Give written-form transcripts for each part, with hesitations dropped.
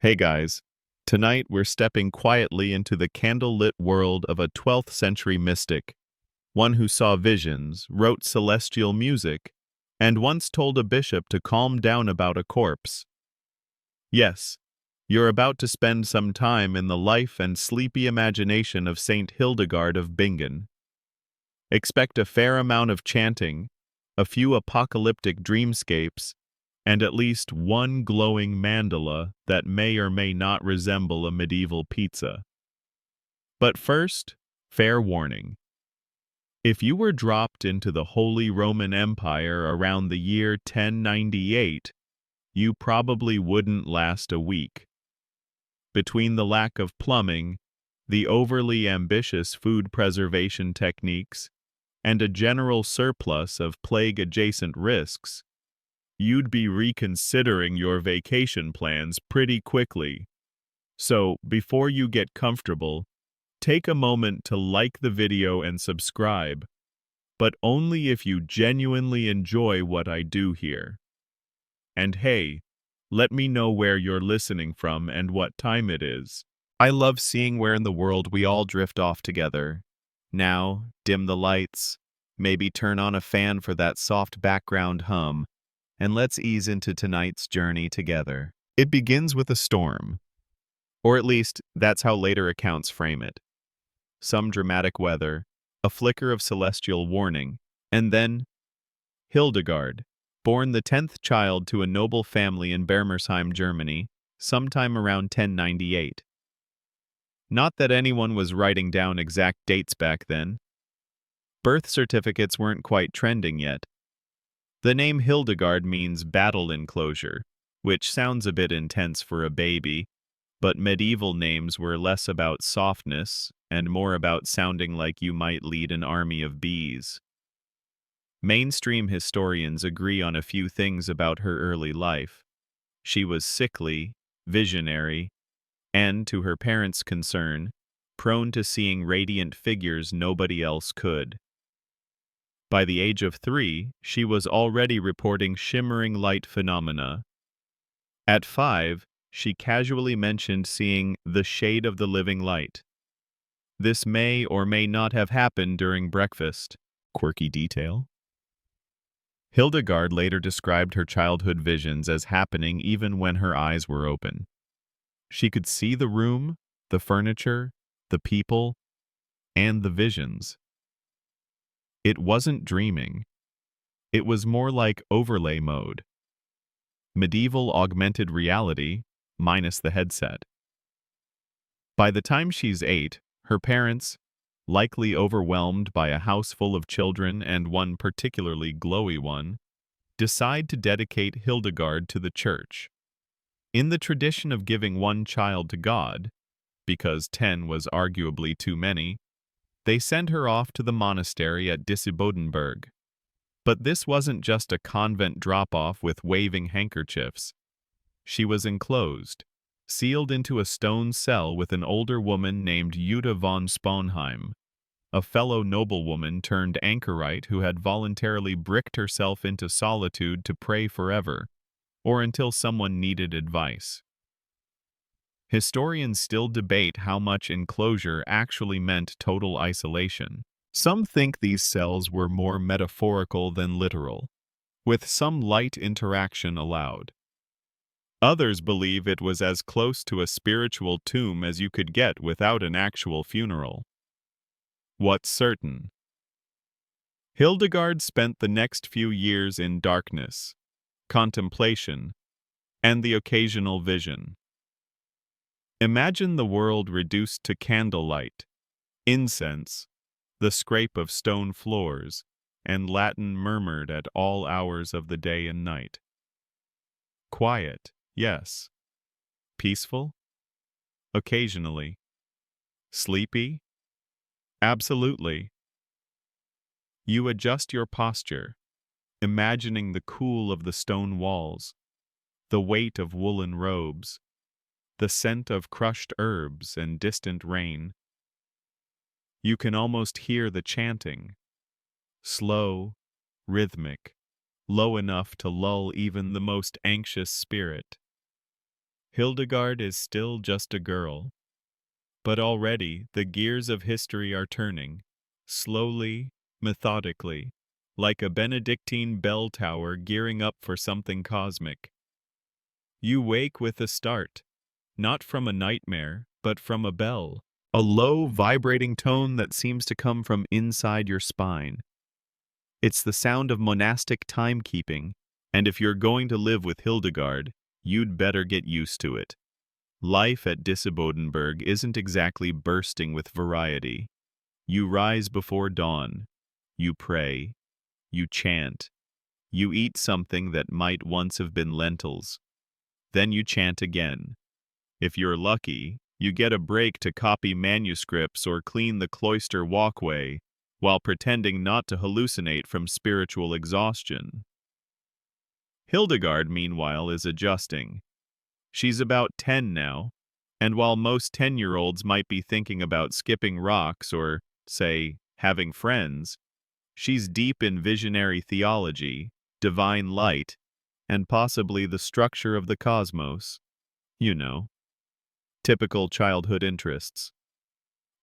Hey guys, tonight we're stepping quietly into the candlelit world of a 12th century mystic, one who saw visions, wrote celestial music, and once told a bishop to calm down about a corpse. Yes, you're about to spend some time in the life and sleepy imagination of Saint Hildegard of Bingen. Expect a fair amount of chanting, a few apocalyptic dreamscapes, and at least one glowing mandala that may or may not resemble a medieval pizza. But first, fair warning. If you were dropped into the Holy Roman Empire around the year 1098, you probably wouldn't last a week. Between the lack of plumbing, the overly ambitious food preservation techniques, and a general surplus of plague-adjacent risks, you'd be reconsidering your vacation plans pretty quickly. So, before you get comfortable, take a moment to like the video and subscribe, but only if you genuinely enjoy what I do here. And hey, let me know where you're listening from and what time it is. I love seeing where in the world we all drift off together. Now, dim the lights, maybe turn on a fan for that soft background hum, and let's ease into tonight's journey together. It begins with a storm, or at least that's how later accounts frame it. Some dramatic weather, a flicker of celestial warning, and then Hildegard, born the 10th child to a noble family in Bermersheim, Germany, sometime around 1098. Not that anyone was writing down exact dates back then. Birth certificates weren't quite trending yet. The name Hildegard means battle enclosure, which sounds a bit intense for a baby, but medieval names were less about softness and more about sounding like you might lead an army of bees. Mainstream historians agree on a few things about her early life. She was sickly, visionary, and, to her parents' concern, prone to seeing radiant figures nobody else could. By the age of 3, she was already reporting shimmering light phenomena. At 5, she casually mentioned seeing the shade of the living light. This may or may not have happened during breakfast. Quirky detail. Hildegard later described her childhood visions as happening even when her eyes were open. She could see the room, the furniture, the people, and the visions. It wasn't dreaming. It was more like overlay mode. Medieval augmented reality, minus the headset. By the time she's 8, her parents, likely overwhelmed by a house full of children and one particularly glowy one, decide to dedicate Hildegard to the church. In the tradition of giving one child to God, because 10 was arguably too many, they send her off to the monastery at Disibodenberg. But this wasn't just a convent drop-off with waving handkerchiefs. She was enclosed, sealed into a stone cell with an older woman named Jutta von Sponheim, a fellow noblewoman turned anchorite who had voluntarily bricked herself into solitude to pray forever, or until someone needed advice. Historians still debate how much enclosure actually meant total isolation. Some think these cells were more metaphorical than literal, with some light interaction allowed. Others believe it was as close to a spiritual tomb as you could get without an actual funeral. What's certain? Hildegard spent the next few years in darkness, contemplation, and the occasional vision. Imagine the world reduced to candlelight, incense, the scrape of stone floors, and Latin murmured at all hours of the day and night. Quiet, yes. Peaceful? Occasionally. Sleepy? Absolutely. You adjust your posture, imagining the cool of the stone walls, the weight of woolen robes, the scent of crushed herbs and distant rain. You can almost hear the chanting, slow, rhythmic, low enough to lull even the most anxious spirit. Hildegard is still just a girl, but already the gears of history are turning, slowly, methodically, like a Benedictine bell tower gearing up for something cosmic. You wake with a start, not from a nightmare, but from a bell, a low, vibrating tone that seems to come from inside your spine. It's the sound of monastic timekeeping, and if you're going to live with Hildegard, you'd better get used to it. Life at Disibodenberg isn't exactly bursting with variety. You rise before dawn, you pray, you chant, you eat something that might once have been lentils. Then you chant again. If you're lucky, you get a break to copy manuscripts or clean the cloister walkway while pretending not to hallucinate from spiritual exhaustion. Hildegard, meanwhile, is adjusting. She's about 10 now, and while most 10-year-olds might be thinking about skipping rocks or, say, having friends, she's deep in visionary theology, divine light, and possibly the structure of the cosmos. You know, typical childhood interests.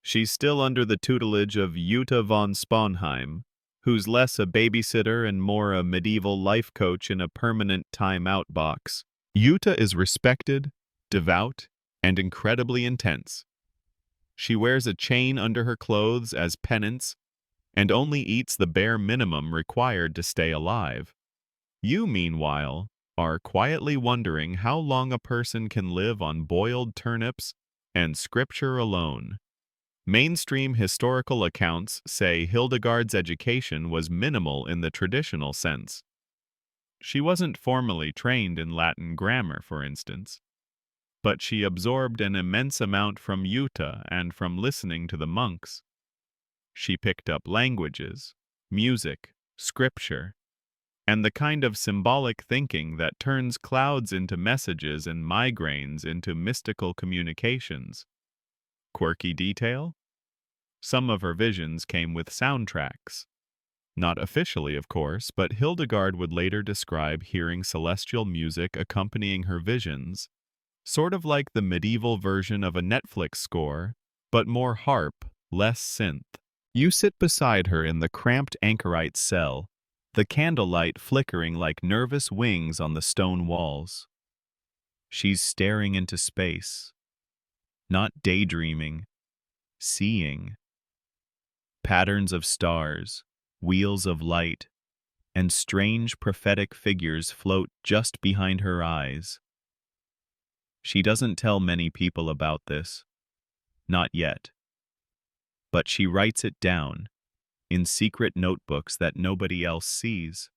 She's still under the tutelage of Jutta von Sponheim, who's less a babysitter and more a medieval life coach in a permanent time-out box. Jutta is respected, devout, and incredibly intense. She wears a chain under her clothes as penance and only eats the bare minimum required to stay alive. You, meanwhile, are quietly wondering how long a person can live on boiled turnips and scripture alone. Mainstream historical accounts say Hildegard's education was minimal in the traditional sense. She wasn't formally trained in Latin grammar, for instance, but she absorbed an immense amount from Jutta and from listening to the monks. She picked up languages, music, scripture, and the kind of symbolic thinking that turns clouds into messages and migraines into mystical communications. Quirky detail? Some of her visions came with soundtracks. Not officially, of course, but Hildegard would later describe hearing celestial music accompanying her visions, sort of like the medieval version of a Netflix score, but more harp, less synth. You sit beside her in the cramped anchorite cell, the candlelight flickering like nervous wings on the stone walls. She's staring into space, not daydreaming, seeing. Patterns of stars, wheels of light, and strange prophetic figures float just behind her eyes. She doesn't tell many people about this, not yet. But she writes it down, in secret notebooks that nobody else sees.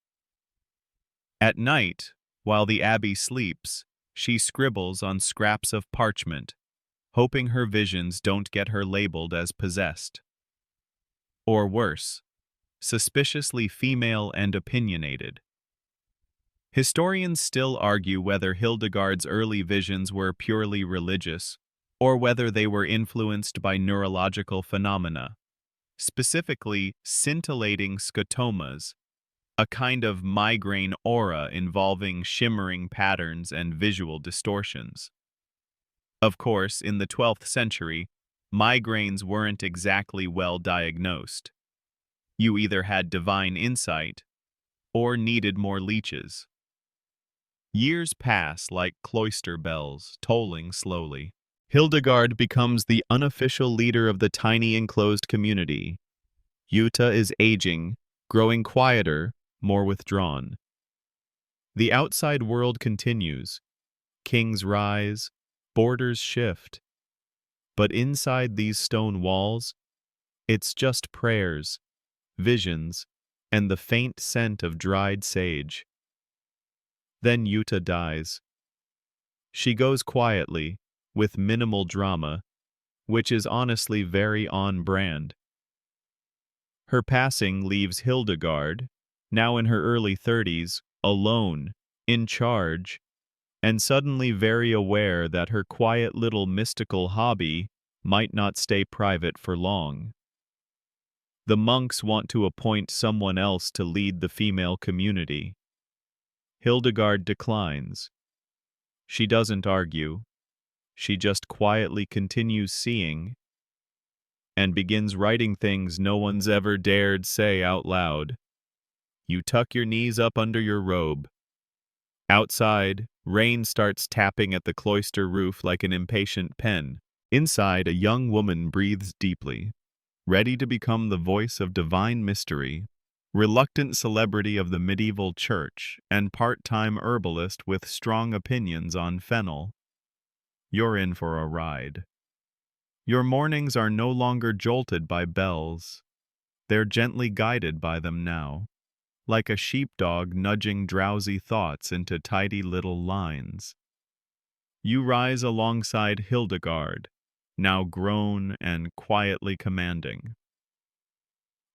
At night, while the abbey sleeps, she scribbles on scraps of parchment, hoping her visions don't get her labeled as possessed. Or worse, suspiciously female and opinionated. Historians still argue whether Hildegard's early visions were purely religious, or whether they were influenced by neurological phenomena, specifically scintillating scotomas, a kind of migraine aura involving shimmering patterns and visual distortions. Of course, in the 12th century, migraines weren't exactly well diagnosed. You either had divine insight or needed more leeches. Years pass like cloister bells, tolling slowly. Hildegard becomes the unofficial leader of the tiny enclosed community. Jutta is aging, growing quieter, more withdrawn. The outside world continues. Kings rise, borders shift. But inside these stone walls, it's just prayers, visions, and the faint scent of dried sage. Then Jutta dies. She goes quietly, with minimal drama, which is honestly very on-brand. Her passing leaves Hildegard, now in her early 30s, alone, in charge, and suddenly very aware that her quiet little mystical hobby might not stay private for long. The monks want to appoint someone else to lead the female community. Hildegard declines. She doesn't argue. She just quietly continues seeing and begins writing things no one's ever dared say out loud. You tuck your knees up under your robe. Outside, rain starts tapping at the cloister roof like an impatient pen. Inside, a young woman breathes deeply, ready to become the voice of divine mystery, reluctant celebrity of the medieval church, and part-time herbalist with strong opinions on fennel. You're in for a ride. Your mornings are no longer jolted by bells. They're gently guided by them now, like a sheepdog nudging drowsy thoughts into tidy little lines. You rise alongside Hildegard, now grown and quietly commanding.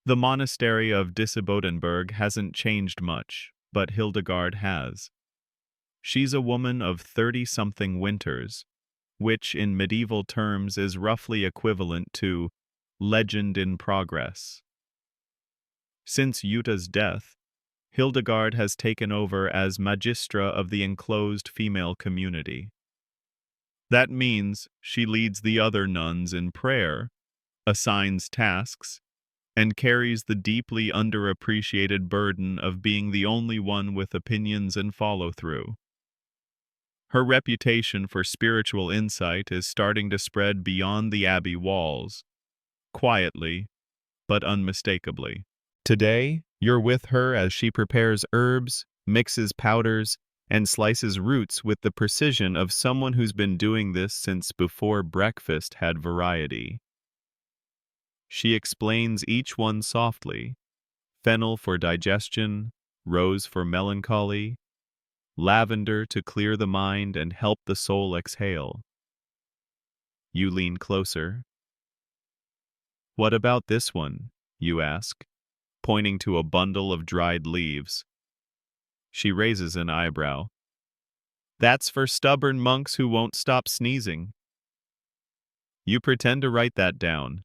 The monastery of Disibodenberg hasn't changed much, but Hildegard has. She's a woman of 30-something winters, which in medieval terms is roughly equivalent to legend in progress. Since Juta's death, Hildegard has taken over as magistra of the enclosed female community. That means she leads the other nuns in prayer, assigns tasks, and carries the deeply underappreciated burden of being the only one with opinions and follow-through. Her reputation for spiritual insight is starting to spread beyond the abbey walls, quietly, but unmistakably. Today, you're with her as she prepares herbs, mixes powders, and slices roots with the precision of someone who's been doing this since before breakfast had variety. She explains each one softly: fennel for digestion, rose for melancholy, lavender to clear the mind and help the soul exhale. You lean closer. What about this one? You ask, pointing to a bundle of dried leaves. She raises an eyebrow. That's for stubborn monks who won't stop sneezing. You pretend to write that down.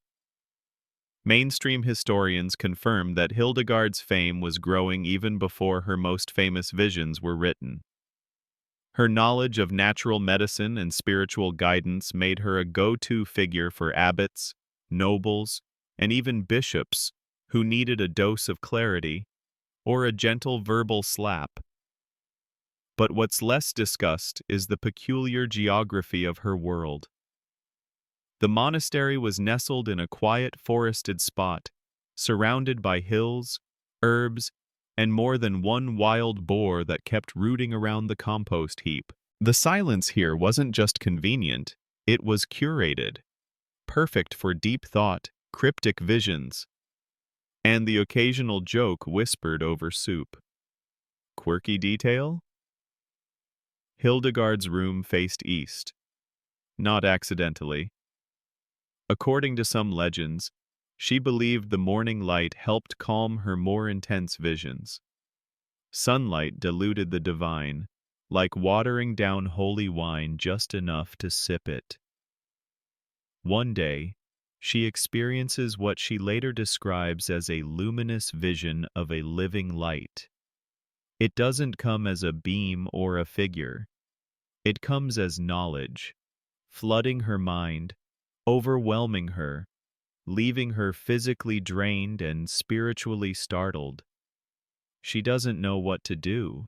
Mainstream historians confirm that Hildegard's fame was growing even before her most famous visions were written. Her knowledge of natural medicine and spiritual guidance made her a go-to figure for abbots, nobles, and even bishops who needed a dose of clarity or a gentle verbal slap. But what's less discussed is the peculiar geography of her world. The monastery was nestled in a quiet forested spot, surrounded by hills, herbs, and more than one wild boar that kept rooting around the compost heap. The silence here wasn't just convenient, it was curated, perfect for deep thought, cryptic visions, and the occasional joke whispered over soup. Quirky detail? Hildegard's room faced east. Not accidentally. According to some legends, she believed the morning light helped calm her more intense visions. Sunlight diluted the divine, like watering down holy wine just enough to sip it. One day, she experiences what she later describes as a luminous vision of a living light. It doesn't come as a beam or a figure. It comes as knowledge, flooding her mind, overwhelming her, leaving her physically drained and spiritually startled. She doesn't know what to do,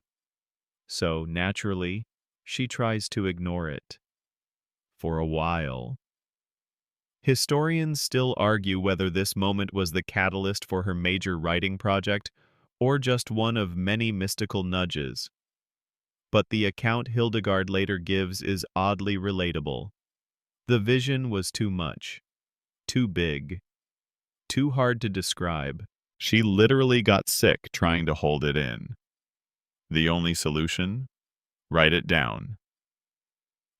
so naturally, she tries to ignore it. For a while. Historians still argue whether this moment was the catalyst for her major writing project or just one of many mystical nudges. But the account Hildegard later gives is oddly relatable. The vision was too much, too big, too hard to describe. She literally got sick trying to hold it in. The only solution? Write it down.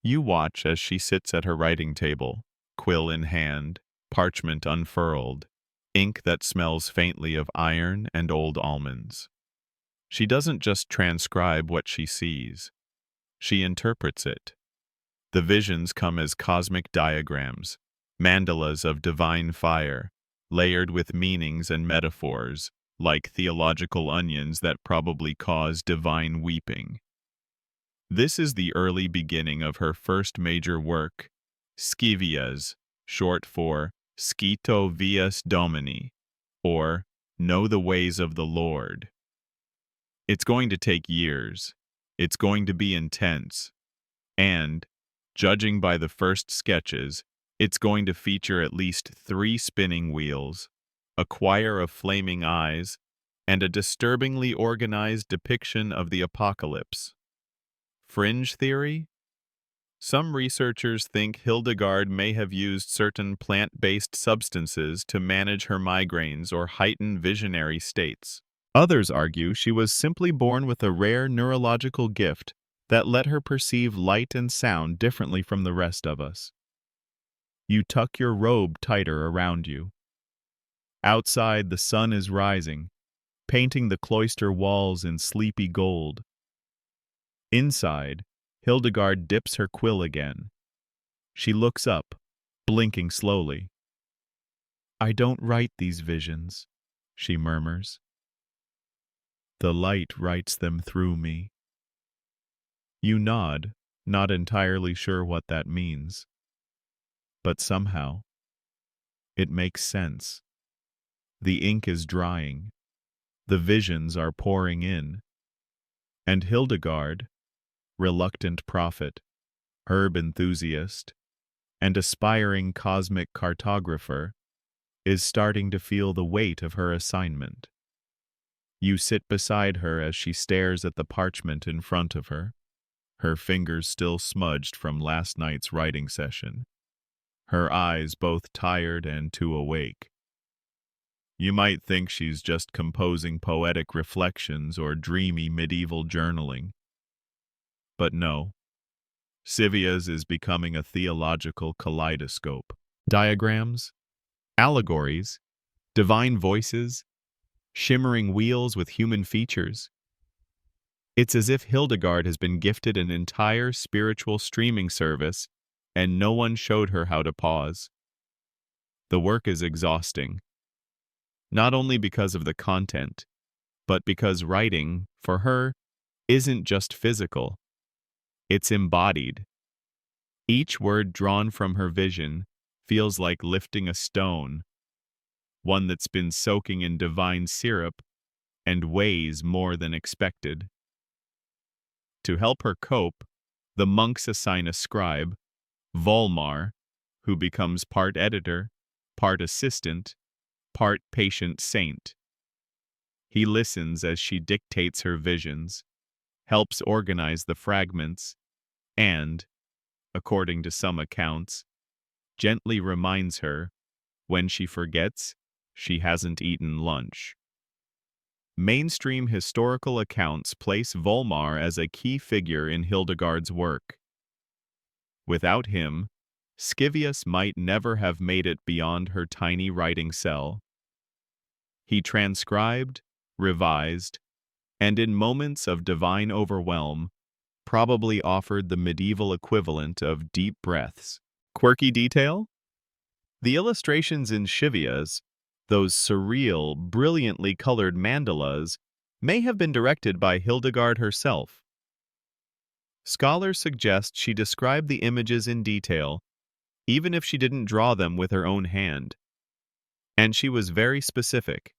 You watch as she sits at her writing table, quill in hand, parchment unfurled, ink that smells faintly of iron and old almonds. She doesn't just transcribe what she sees. She interprets it. The visions come as cosmic diagrams, mandalas of divine fire, layered with meanings and metaphors, like theological onions that probably cause divine weeping. This is the early beginning of her first major work, Scivias, short for Scito Vias Domini, or Know the Ways of the Lord. It's going to take years. It's going to be intense. And, judging by the first sketches, it's going to feature at least 3 spinning wheels, a choir of flaming eyes, and a disturbingly organized depiction of the apocalypse. Fringe theory? Some researchers think Hildegard may have used certain plant-based substances to manage her migraines or heighten visionary states. Others argue she was simply born with a rare neurological gift that let her perceive light and sound differently from the rest of us. You tuck your robe tighter around you. Outside, the sun is rising, painting the cloister walls in sleepy gold. Inside, Hildegard dips her quill again. She looks up, blinking slowly. "I don't write these visions," she murmurs. "The light writes them through me." You nod, not entirely sure what that means. But somehow, it makes sense. The ink is drying. The visions are pouring in. And Hildegard, reluctant prophet, herb enthusiast, and aspiring cosmic cartographer, is starting to feel the weight of her assignment. You sit beside her as she stares at the parchment in front of her, her fingers still smudged from last night's writing session, her eyes both tired and too awake. You might think she's just composing poetic reflections or dreamy medieval journaling. But no. Scivias is becoming a theological kaleidoscope. Diagrams, allegories, divine voices, shimmering wheels with human features. It's as if Hildegard has been gifted an entire spiritual streaming service and no one showed her how to pause. The work is exhausting. Not only because of the content, but because writing, for her, isn't just physical. It's embodied. Each word drawn from her vision feels like lifting a stone, one that's been soaking in divine syrup and weighs more than expected. To help her cope, the monks assign a scribe, Volmar, who becomes part editor, part assistant, part patient saint. He listens as she dictates her visions, helps organize the fragments, and, according to some accounts, gently reminds her, when she forgets, she hasn't eaten lunch. Mainstream historical accounts place Volmar as a key figure in Hildegard's work. Without him, Scivias might never have made it beyond her tiny writing cell. He transcribed, revised, and in moments of divine overwhelm, probably offered the medieval equivalent of deep breaths. Quirky detail? The illustrations in Scivias, those surreal, brilliantly colored mandalas, may have been directed by Hildegard herself. Scholars suggest she described the images in detail, even if she didn't draw them with her own hand. And she was very specific.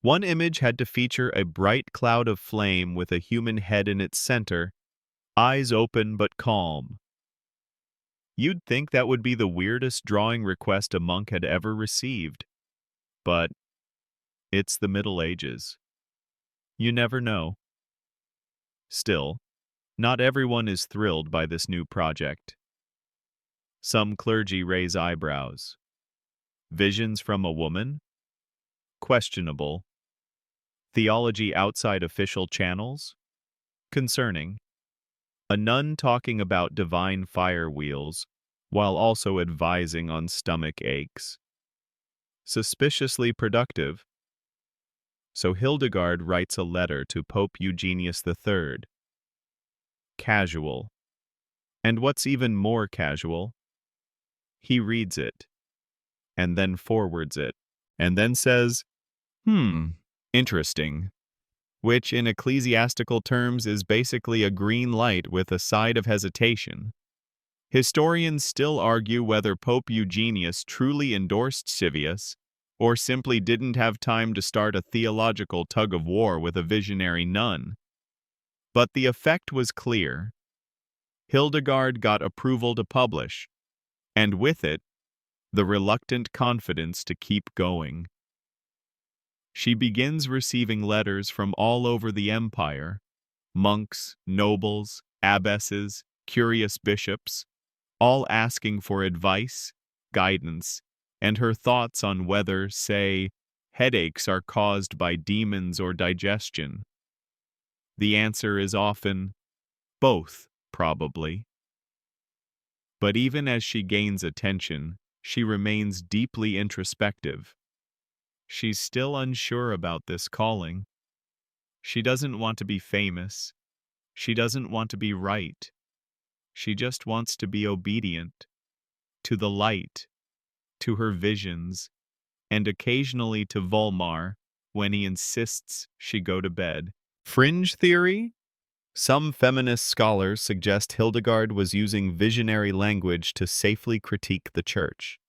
One image had to feature a bright cloud of flame with a human head in its center, eyes open but calm. You'd think that would be the weirdest drawing request a monk had ever received. But it's the Middle Ages. You never know. Still, not everyone is thrilled by this new project. Some clergy raise eyebrows. Visions from a woman? Questionable. Theology outside official channels? Concerning. A nun talking about divine fire wheels, while also advising on stomach aches. Suspiciously productive. So Hildegard writes a letter to Pope Eugenius III. Casual. And what's even more casual, he reads it, and then forwards it, and then says, interesting. which in ecclesiastical terms is basically a green light with a side of hesitation. Historians still argue whether Pope Eugenius truly endorsed Civius, or simply didn't have time to start a theological tug-of-war with a visionary nun. But the effect was clear. Hildegard got approval to publish, and with it, the reluctant confidence to keep going. She begins receiving letters from all over the empire, monks, nobles, abbesses, curious bishops, all asking for advice, guidance, and her thoughts on whether, say, headaches are caused by demons or digestion. The answer is often, both, probably. But even as she gains attention, she remains deeply introspective. She's still unsure about this calling. She doesn't want to be famous. She doesn't want to be right. She just wants to be obedient to the light, to her visions, and occasionally to Volmar when he insists she go to bed. Fringe theory? Some feminist scholars suggest Hildegard was using visionary language to safely critique the Church,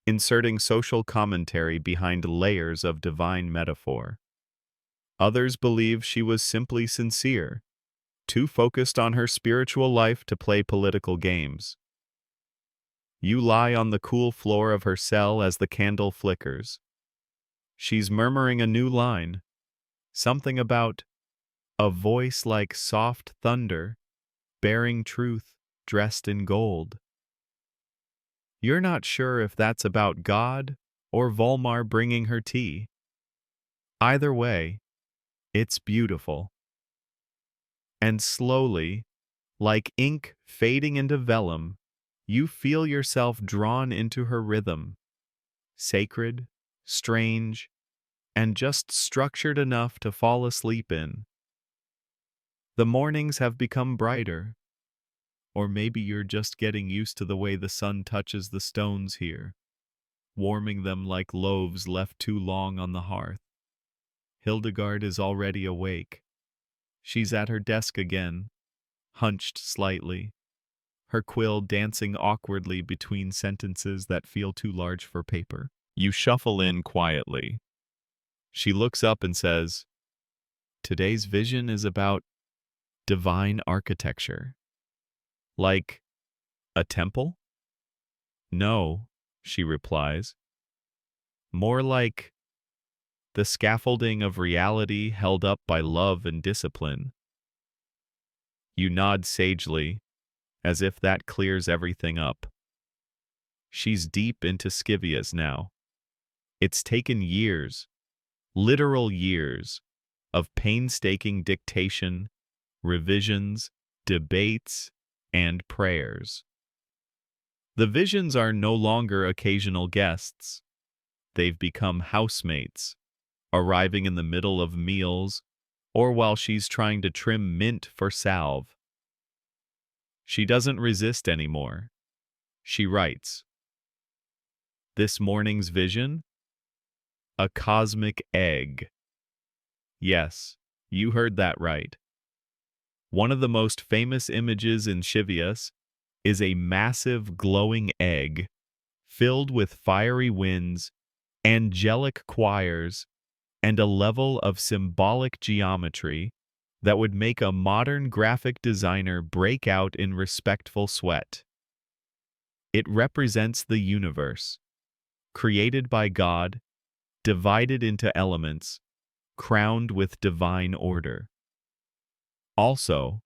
inserting social commentary behind layers of divine metaphor. Others believe she was simply sincere, too focused on her spiritual life to play political games. You lie on the cool floor of her cell as the candle flickers. She's murmuring a new line, something about a voice like soft thunder, bearing truth dressed in gold. You're not sure if that's about God or Volmar bringing her tea. Either way, it's beautiful. And slowly, like ink fading into vellum, you feel yourself drawn into her rhythm, sacred, strange, and just structured enough to fall asleep in. The mornings have become brighter, or maybe you're just getting used to the way the sun touches the stones here, warming them like loaves left too long on the hearth. Hildegard is already awake. She's at her desk again, hunched slightly, her quill dancing awkwardly between sentences that feel too large for paper. You shuffle in quietly. She looks up and says, "Today's vision is about divine architecture." Like a temple? No, she replies. More like the scaffolding of reality held up by love and discipline. You nod sagely, as if that clears everything up. She's deep into Scivias now. It's taken years, literal years, of painstaking dictation, revisions, debates, and prayers. The visions are no longer occasional guests. They've become housemates, arriving in the middle of meals or while she's trying to trim mint for salve. She doesn't resist anymore. She writes, "This morning's vision? A cosmic egg." Yes, you heard that right. One of the most famous images in Scivias is a massive glowing egg filled with fiery winds, angelic choirs, and a level of symbolic geometry that would make a modern graphic designer break out in respectful sweat. It represents the universe, created by God, divided into elements, crowned with divine order. Also,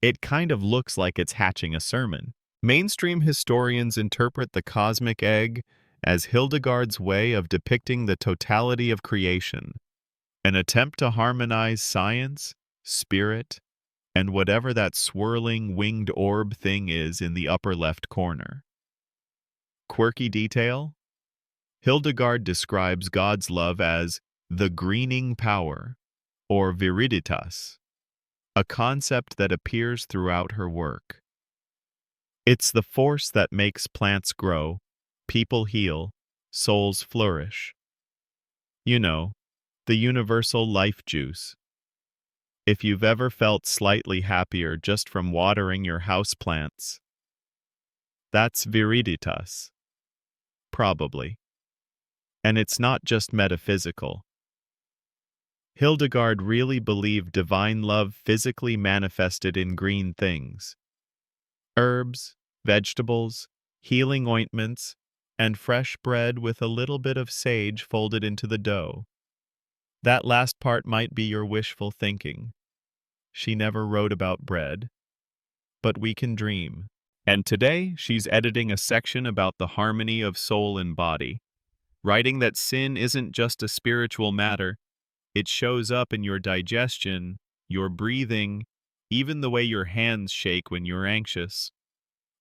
it kind of looks like it's hatching a sermon. Mainstream historians interpret the cosmic egg as Hildegard's way of depicting the totality of creation, an attempt to harmonize science, spirit, and whatever that swirling winged orb thing is in the upper left corner. Quirky detail? Hildegard describes God's love as the greening power, or viriditas, a concept that appears throughout her work. It's the force that makes plants grow, people heal, souls flourish. You know, the universal life juice. If you've ever felt slightly happier just from watering your houseplants, that's viriditas, probably. And it's not just metaphysical. Hildegard really believed divine love physically manifested in green things. Herbs, vegetables, healing ointments, and fresh bread with a little bit of sage folded into the dough. That last part might be your wishful thinking. She never wrote about bread, but we can dream. And today, she's editing a section about the harmony of soul and body, writing that sin isn't just a spiritual matter. It shows up in your digestion, your breathing, even the way your hands shake when you're anxious.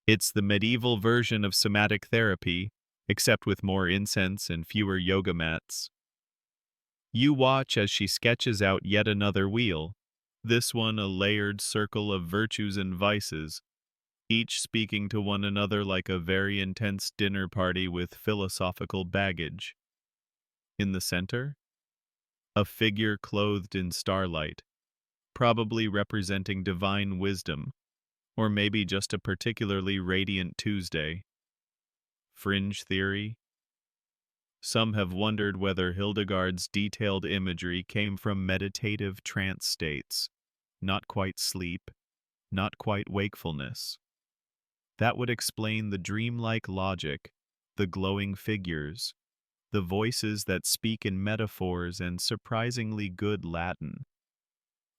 It's the medieval version of somatic therapy, except with more incense and fewer yoga mats. You watch as she sketches out yet another wheel, this one a layered circle of virtues and vices, each speaking to one another like a very intense dinner party with philosophical baggage. In the center, a figure clothed in starlight, probably representing divine wisdom, or maybe just a particularly radiant Tuesday. Fringe theory? Some have wondered whether Hildegard's detailed imagery came from meditative trance states, not quite sleep, not quite wakefulness. That would explain the dreamlike logic, the glowing figures, the voices that speak in metaphors and surprisingly good Latin.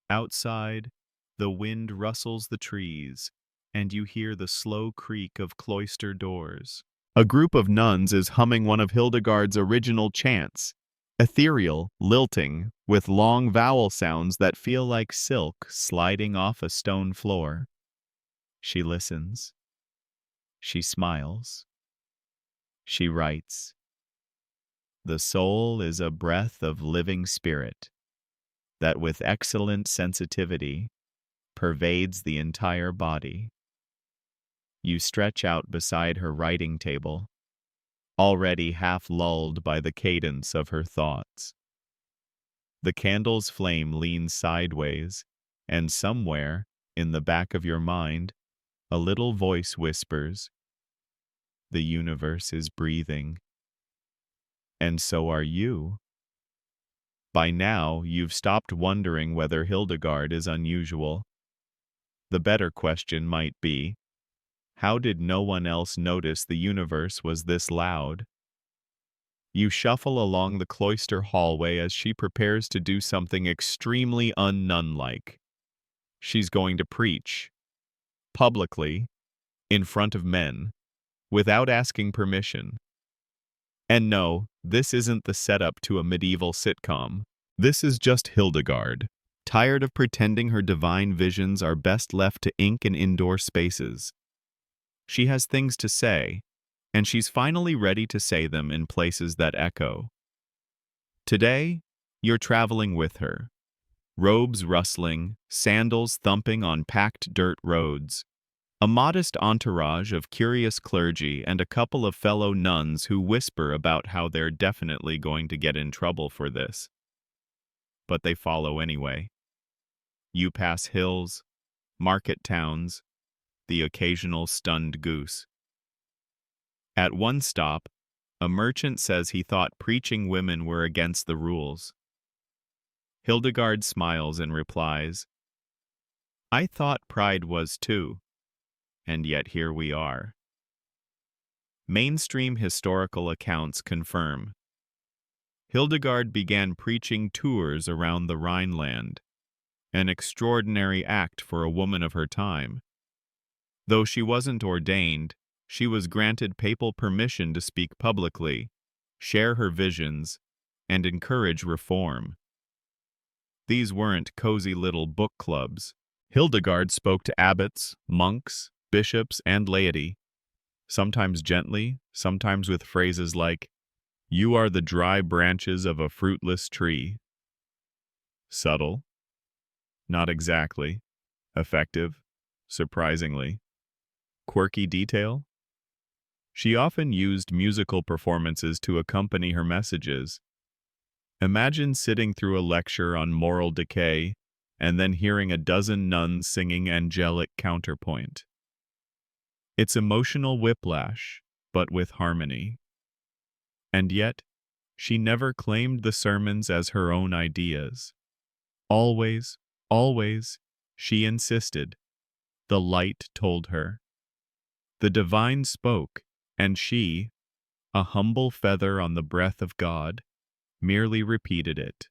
Outside, the wind rustles the trees, and you hear the slow creak of cloistered doors. A group of nuns is humming one of Hildegard's original chants, ethereal, lilting, with long vowel sounds that feel like silk sliding off a stone floor. She listens. She smiles. She writes, "The soul is a breath of living spirit that with excellent sensitivity pervades the entire body." You stretch out beside her writing table, already half lulled by the cadence of her thoughts. The candle's flame leans sideways, and somewhere, in the back of your mind, a little voice whispers, "The universe is breathing. And so are you." By now, you've stopped wondering whether Hildegard is unusual. The better question might be, how did no one else notice the universe was this loud? You shuffle along the cloister hallway as she prepares to do something extremely un-nun-like. She's going to preach, publicly, in front of men, without asking permission. And no, this isn't the setup to a medieval sitcom. This is just Hildegard, tired of pretending her divine visions are best left to ink in indoor spaces. She has things to say, and she's finally ready to say them in places that echo. Today, you're traveling with her. Robes rustling, sandals thumping on packed dirt roads. A modest entourage of curious clergy and a couple of fellow nuns who whisper about how they're definitely going to get in trouble for this. But they follow anyway. You pass hills, market towns, the occasional stunned goose. At one stop, a merchant says he thought preaching women were against the rules. Hildegard smiles and replies, "I thought pride was too, and yet here we are." Mainstream historical accounts confirm. Hildegard began preaching tours around the Rhineland, an extraordinary act for a woman of her time. Though she wasn't ordained, she was granted papal permission to speak publicly, share her visions, and encourage reform. These weren't cozy little book clubs. Hildegard spoke to abbots, monks, bishops, and laity, sometimes gently, sometimes with phrases like, "You are the dry branches of a fruitless tree." Subtle? Not exactly. Effective? Surprisingly. Quirky detail? She often used musical performances to accompany her messages. Imagine sitting through a lecture on moral decay, and then hearing a dozen nuns singing angelic counterpoint. It's emotional whiplash, but with harmony. And yet, she never claimed the sermons as her own ideas. Always, always, she insisted. The light told her. The divine spoke, and she, a humble feather on the breath of God, merely repeated it.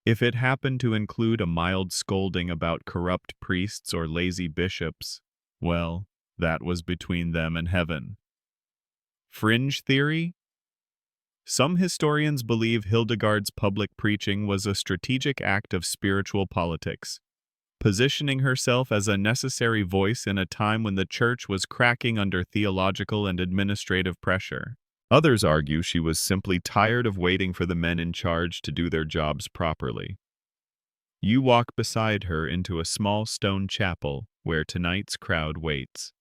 If it happened to include a mild scolding about corrupt priests or lazy bishops, well, that was between them and heaven. Fringe theory? Some historians believe Hildegard's public preaching was a strategic act of spiritual politics, positioning herself as a necessary voice in a time when the Church was cracking under theological and administrative pressure. Others argue she was simply tired of waiting for the men in charge to do their jobs properly. You walk beside her into a small stone chapel where tonight's crowd waits.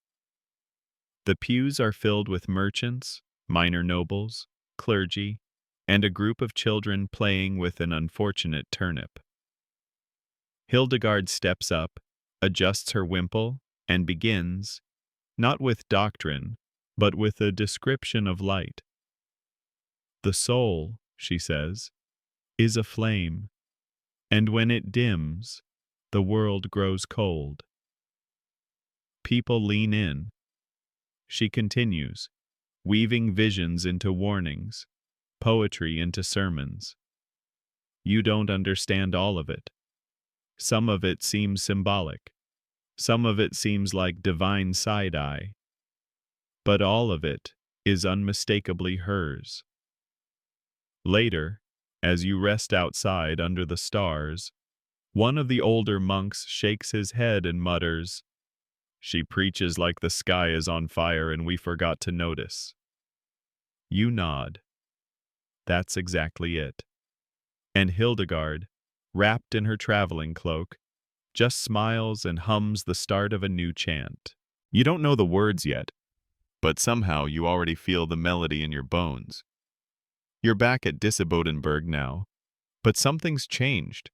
The pews are filled with merchants, minor nobles, clergy, and a group of children playing with an unfortunate turnip. Hildegard steps up, adjusts her wimple, and begins, not with doctrine, but with a description of light. The soul, she says, is a flame, and when it dims, the world grows cold. People lean in. She continues, weaving visions into warnings, poetry into sermons. You don't understand all of it. Some of it seems symbolic. Some of it seems like divine side-eye. But all of it is unmistakably hers. Later, as you rest outside under the stars, one of the older monks shakes his head and mutters, "She preaches like the sky is on fire and we forgot to notice." You nod. That's exactly it. And Hildegard, wrapped in her traveling cloak, just smiles and hums the start of a new chant. You don't know the words yet, but somehow you already feel the melody in your bones. You're back at Disibodenberg now, but something's changed.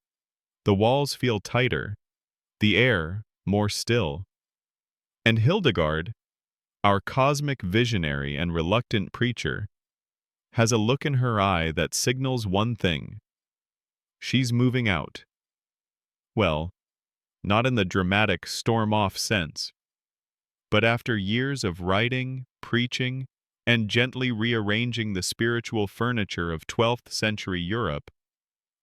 The walls feel tighter, the air more still. And Hildegard, our cosmic visionary and reluctant preacher, has a look in her eye that signals one thing. She's moving out. Well, not in the dramatic storm-off sense, but after years of writing, preaching, and gently rearranging the spiritual furniture of 12th century Europe,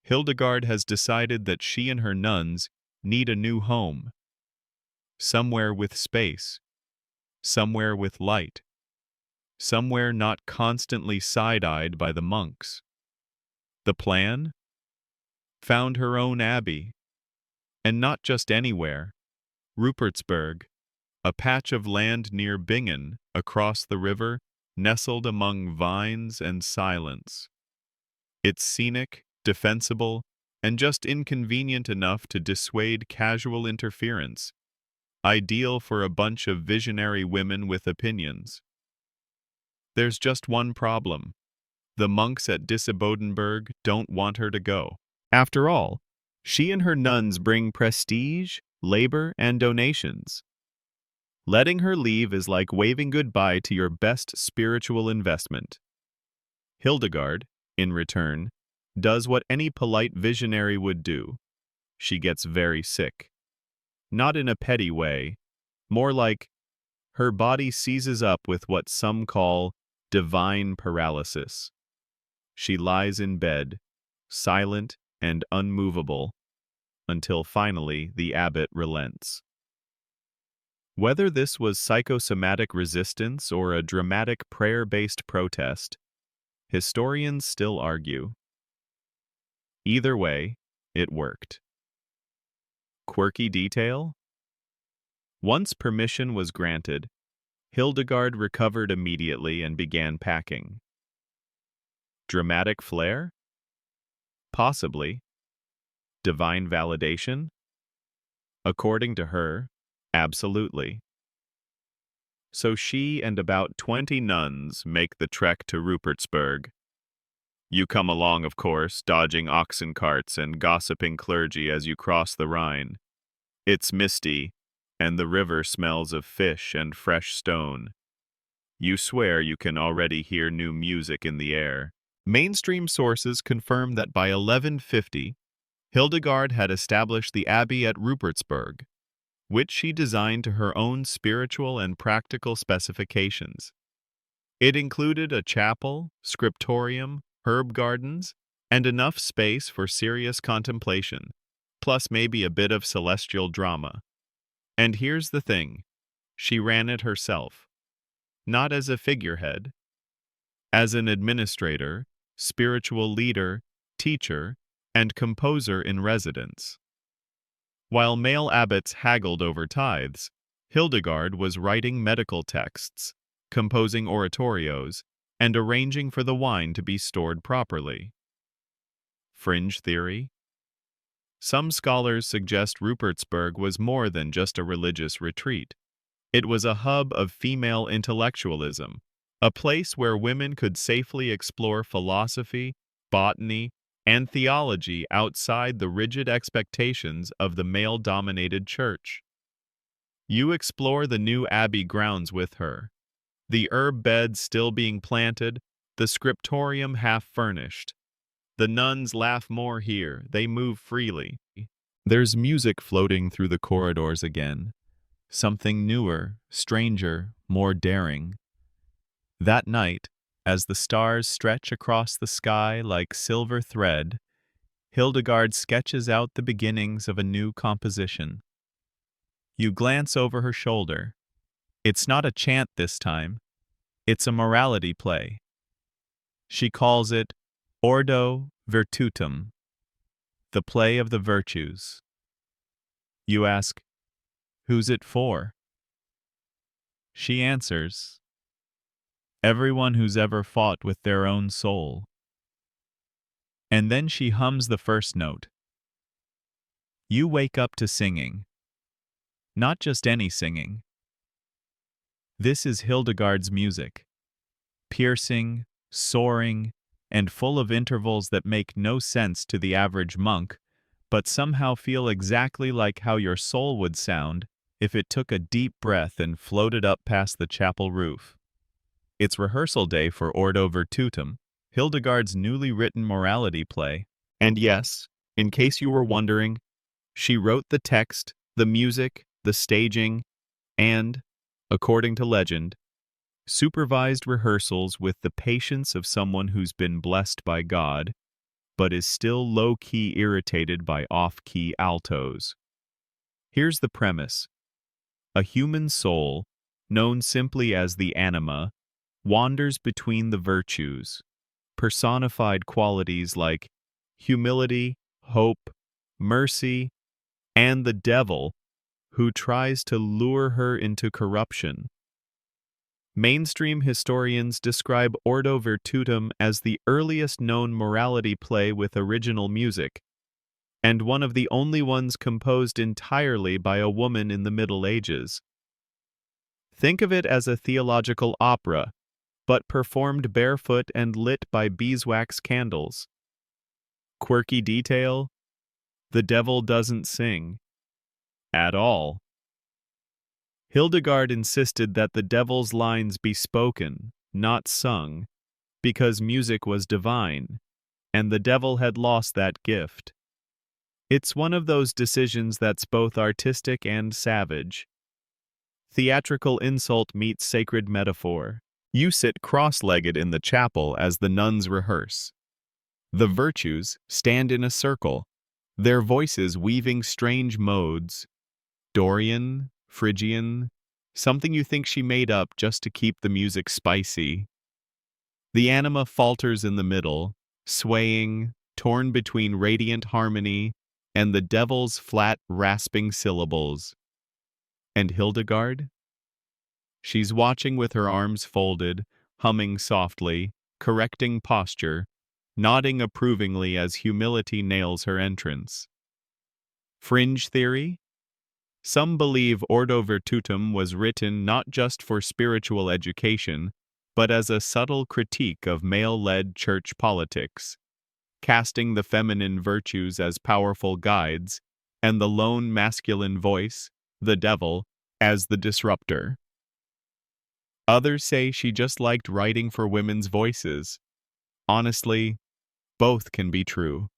Hildegard has decided that she and her nuns need a new home. Somewhere with space, somewhere with light, somewhere not constantly side-eyed by the monks. The plan? Found her own abbey. And not just anywhere. Rupertsberg, a patch of land near Bingen, across the river, nestled among vines and silence. It's scenic, defensible, and just inconvenient enough to dissuade casual interference. Ideal for a bunch of visionary women with opinions. There's just one problem. The monks at Disibodenberg don't want her to go. After all, she and her nuns bring prestige, labor, and donations. Letting her leave is like waving goodbye to your best spiritual investment. Hildegard, in return, does what any polite visionary would do. She gets very sick. Not in a petty way, more like her body seizes up with what some call divine paralysis. She lies in bed, silent and unmovable, until finally the abbot relents. Whether this was psychosomatic resistance or a dramatic prayer-based protest, historians still argue. Either way, it worked. Quirky detail? Once permission was granted, Hildegard recovered immediately and began packing. Dramatic flair? Possibly. Divine validation? According to her, absolutely. So she and about 20 nuns make the trek to Rupertsberg. You come along, of course, dodging oxen carts and gossiping clergy as you cross the Rhine. It's misty, and the river smells of fish and fresh stone. You swear you can already hear new music in the air. Mainstream sources confirm that by 1150, Hildegard had established the abbey at Rupertsberg, which she designed to her own spiritual and practical specifications. It included a chapel, scriptorium, herb gardens, and enough space for serious contemplation, plus maybe a bit of celestial drama. And here's the thing, she ran it herself, not as a figurehead, as an administrator, spiritual leader, teacher, and composer in residence. While male abbots haggled over tithes, Hildegard was writing medical texts, composing oratorios, and arranging for the wine to be stored properly. Fringe theory? Some scholars suggest Rupertsberg was more than just a religious retreat. It was a hub of female intellectualism, a place where women could safely explore philosophy, botany, and theology outside the rigid expectations of the male-dominated church. You explore the new abbey grounds with her, the herb beds still being planted, the scriptorium half furnished. The nuns laugh more here, they move freely. There's music floating through the corridors again, something newer, stranger, more daring. That night, as the stars stretch across the sky like silver thread, Hildegard sketches out the beginnings of a new composition. You glance over her shoulder. It's not a chant this time. It's a morality play. She calls it Ordo Virtutum, the play of the virtues. You ask, who's it for? She answers, everyone who's ever fought with their own soul. And then she hums the first note. You wake up to singing. Not just any singing. This is Hildegard's music. Piercing, soaring, and full of intervals that make no sense to the average monk, but somehow feel exactly like how your soul would sound if it took a deep breath and floated up past the chapel roof. It's rehearsal day for Ordo Virtutum, Hildegard's newly written morality play. And yes, in case you were wondering, she wrote the text, the music, the staging, and, according to legend, supervised rehearsals with the patience of someone who's been blessed by God, but is still low-key irritated by off-key altos. Here's the premise. A human soul, known simply as the anima, wanders between the virtues, personified qualities like humility, hope, mercy, and the devil, who tries to lure her into corruption. Mainstream historians describe Ordo Virtutum as the earliest known morality play with original music, and one of the only ones composed entirely by a woman in the Middle Ages. Think of it as a theological opera, but performed barefoot and lit by beeswax candles. Quirky detail? The devil doesn't sing. At all. Hildegard insisted that the devil's lines be spoken, not sung, because music was divine, and the devil had lost that gift. It's one of those decisions that's both artistic and savage. Theatrical insult meets sacred metaphor. You sit cross-legged in the chapel as the nuns rehearse. The virtues stand in a circle, their voices weaving strange modes. Dorian, Phrygian, something you think she made up just to keep the music spicy. The anima falters in the middle, swaying, torn between radiant harmony and the devil's flat, rasping syllables. And Hildegard? She's watching with her arms folded, humming softly, correcting posture, nodding approvingly as humility nails her entrance. Fringe theory? Some believe Ordo Virtutum was written not just for spiritual education, but as a subtle critique of male-led church politics, casting the feminine virtues as powerful guides and the lone masculine voice, the devil, as the disruptor. Others say she just liked writing for women's voices. Honestly, both can be true.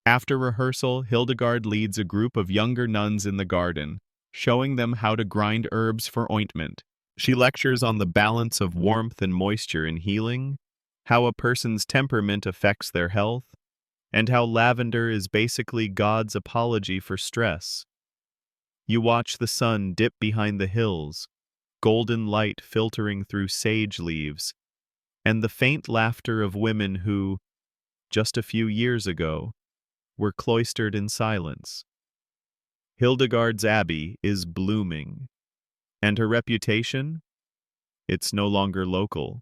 After rehearsal, Hildegard leads a group of younger nuns in the garden, showing them how to grind herbs for ointment. She lectures on the balance of warmth and moisture in healing, how a person's temperament affects their health, and how lavender is basically God's apology for stress. You watch the sun dip behind the hills, golden light filtering through sage leaves, and the faint laughter of women who, just a few years ago, were cloistered in silence. Hildegard's abbey is blooming, and her reputation? It's no longer local.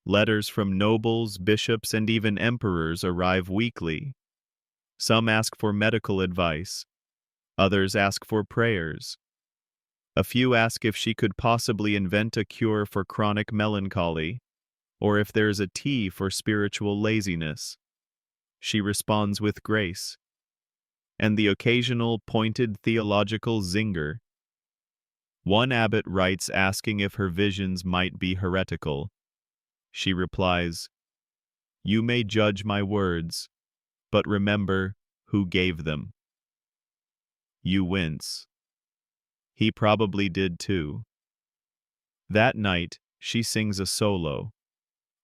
Letters from nobles, bishops, and even emperors arrive weekly. Some ask for medical advice. Others ask for prayers. A few ask if she could possibly invent a cure for chronic melancholy, or if there's a tea for spiritual laziness. She responds with grace, and the occasional pointed theological zinger. One abbot writes asking if her visions might be heretical. She replies, "You may judge my words, but remember who gave them." You wince. He probably did too. That night, she sings a solo,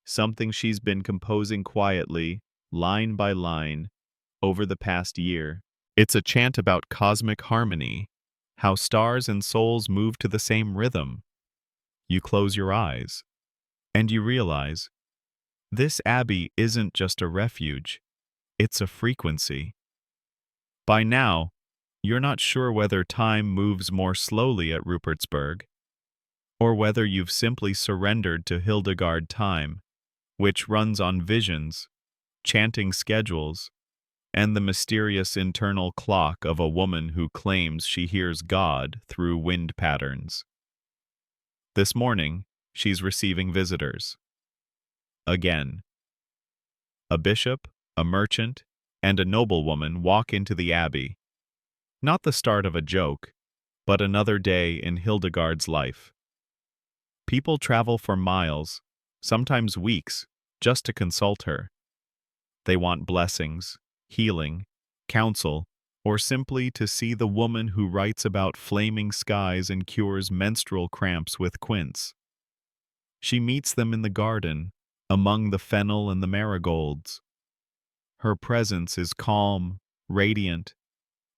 something she's been composing quietly, line by line, over the past year. It's a chant about cosmic harmony, how stars and souls move to the same rhythm. You close your eyes, and you realize, this abbey isn't just a refuge, it's a frequency. By now, you're not sure whether time moves more slowly at Rupertsberg, or whether you've simply surrendered to Hildegard time, which runs on visions, chanting schedules, and the mysterious internal clock of a woman who claims she hears God through wind patterns. This morning, she's receiving visitors. Again. A bishop, a merchant, and a noblewoman walk into the abbey. Not the start of a joke, but another day in Hildegard's life. People travel for miles, sometimes weeks, just to consult her. They want blessings, healing, counsel, or simply to see the woman who writes about flaming skies and cures menstrual cramps with quince. She meets them in the garden, among the fennel and the marigolds. Her presence is calm, radiant,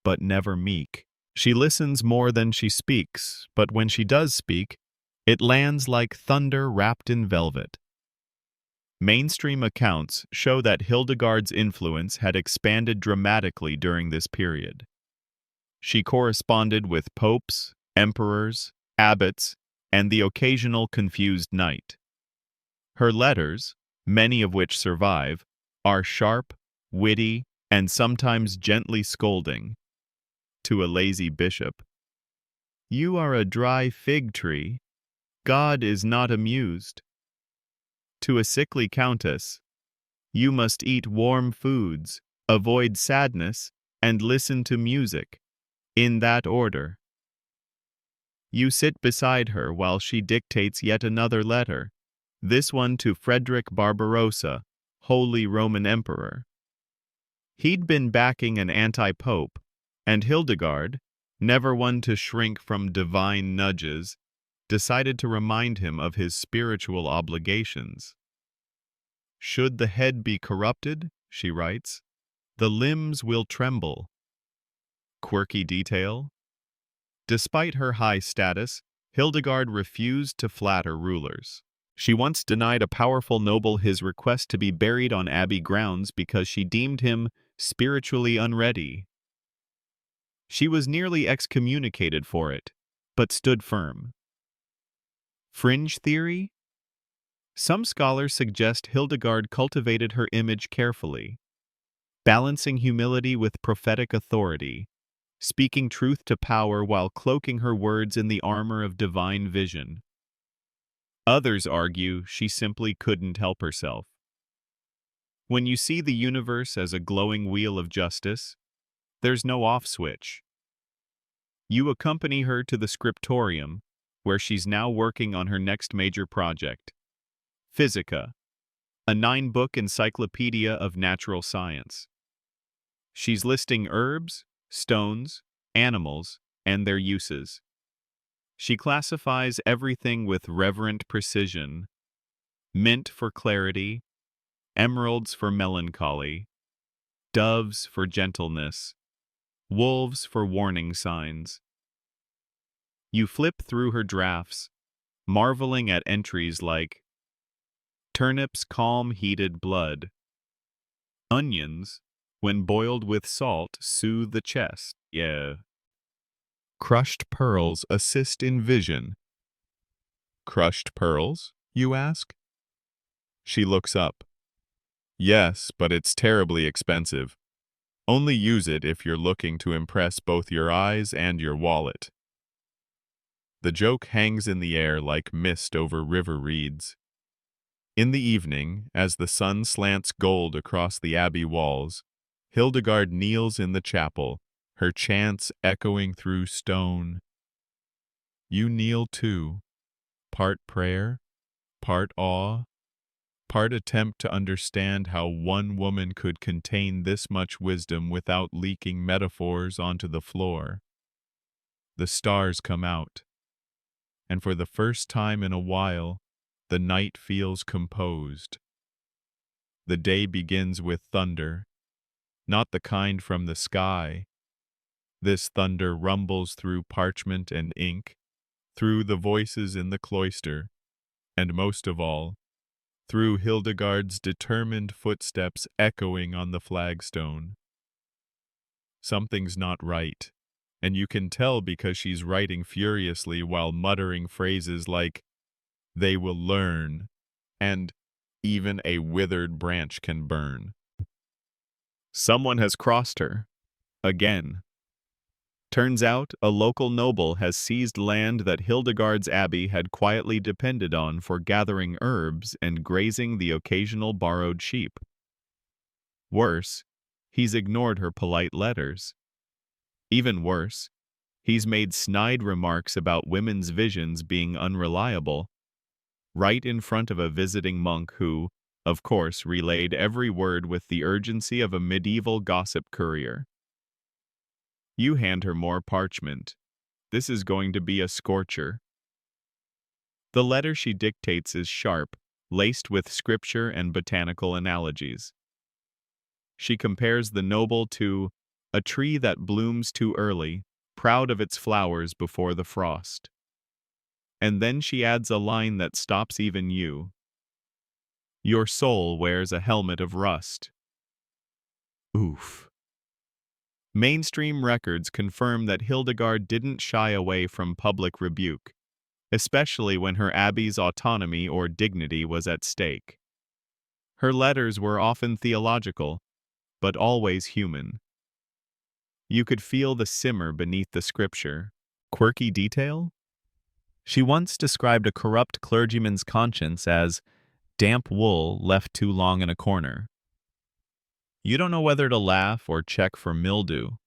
but never meek. She listens more than she speaks, but when she does speak, it lands like thunder wrapped in velvet. Mainstream accounts show that Hildegard's influence had expanded dramatically during this period. She corresponded with popes, emperors, abbots, and the occasional confused knight. Her letters, many of which survive, are sharp, witty, and sometimes gently scolding. To a lazy bishop, "You are a dry fig tree. God is not amused." To a sickly countess, "You must eat warm foods, avoid sadness, and listen to music, in that order." You sit beside her while she dictates yet another letter, this one to Frederick Barbarossa, Holy Roman Emperor. He'd been backing an anti-pope, and Hildegard, never one to shrink from divine nudges, decided to remind him of his spiritual obligations. "Should the head be corrupted," she writes, "the limbs will tremble." Quirky detail? Despite her high status, Hildegard refused to flatter rulers. She once denied a powerful noble his request to be buried on abbey grounds because she deemed him spiritually unready. She was nearly excommunicated for it, but stood firm. Fringe theory? Some scholars suggest Hildegard cultivated her image carefully, balancing humility with prophetic authority, speaking truth to power while cloaking her words in the armor of divine vision. Others argue she simply couldn't help herself. When you see the universe as a glowing wheel of justice, there's no off switch. You accompany her to the scriptorium, where she's now working on her next major project, Physica, a 9-book encyclopedia of natural science. She's listing herbs, stones, animals, and their uses. She classifies everything with reverent precision: mint for clarity, emeralds for melancholy, doves for gentleness, wolves for warning signs. You flip through her drafts, marveling at entries like turnips calm heated blood, onions, when boiled with salt, soothe the chest, crushed pearls assist in vision. Crushed pearls, you ask? She looks up. Yes, but it's terribly expensive. Only use it if you're looking to impress both your eyes and your wallet. The joke hangs in the air like mist over river reeds. In the evening, as the sun slants gold across the abbey walls, Hildegard kneels in the chapel, her chants echoing through stone. You kneel too, part prayer, part awe, part attempt to understand how one woman could contain this much wisdom without leaking metaphors onto the floor. The stars come out, and for the first time in a while, the night feels composed. The day begins with thunder, not the kind from the sky. This thunder rumbles through parchment and ink, through the voices in the cloister, and most of all, through Hildegard's determined footsteps echoing on the flagstone. Something's not right, and you can tell because she's writing furiously while muttering phrases like, "They will learn," and "even a withered branch can burn." Someone has crossed her. Again. Turns out, a local noble has seized land that Hildegard's abbey had quietly depended on for gathering herbs and grazing the occasional borrowed sheep. Worse, he's ignored her polite letters. Even worse, he's made snide remarks about women's visions being unreliable, right in front of a visiting monk who, of course, relayed every word with the urgency of a medieval gossip courier. You hand her more parchment. This is going to be a scorcher. The letter she dictates is sharp, laced with scripture and botanical analogies. She compares the noble to a tree that blooms too early, proud of its flowers before the frost. And then she adds a line that stops even you. Your soul wears a helmet of rust. Oof. Mainstream records confirm that Hildegard didn't shy away from public rebuke, especially when her abbey's autonomy or dignity was at stake. Her letters were often theological, but always human. You could feel the simmer beneath the scripture. Quirky detail? She once described a corrupt clergyman's conscience as damp wool left too long in a corner. You don't know whether to laugh or check for mildew.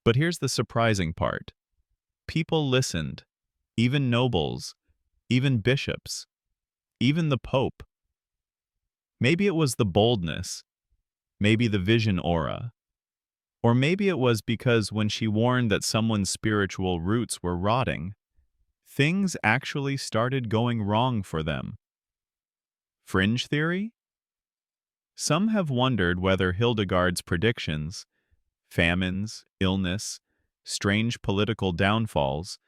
But here's the surprising part. People listened, even nobles, even bishops, even the Pope. Maybe it was the boldness, maybe the vision aura, or maybe it was because when she warned that someone's spiritual roots were rotting, things actually started going wrong for them. Fringe theory? Some have wondered whether Hildegard's predictions, famines, illness, strange political downfalls,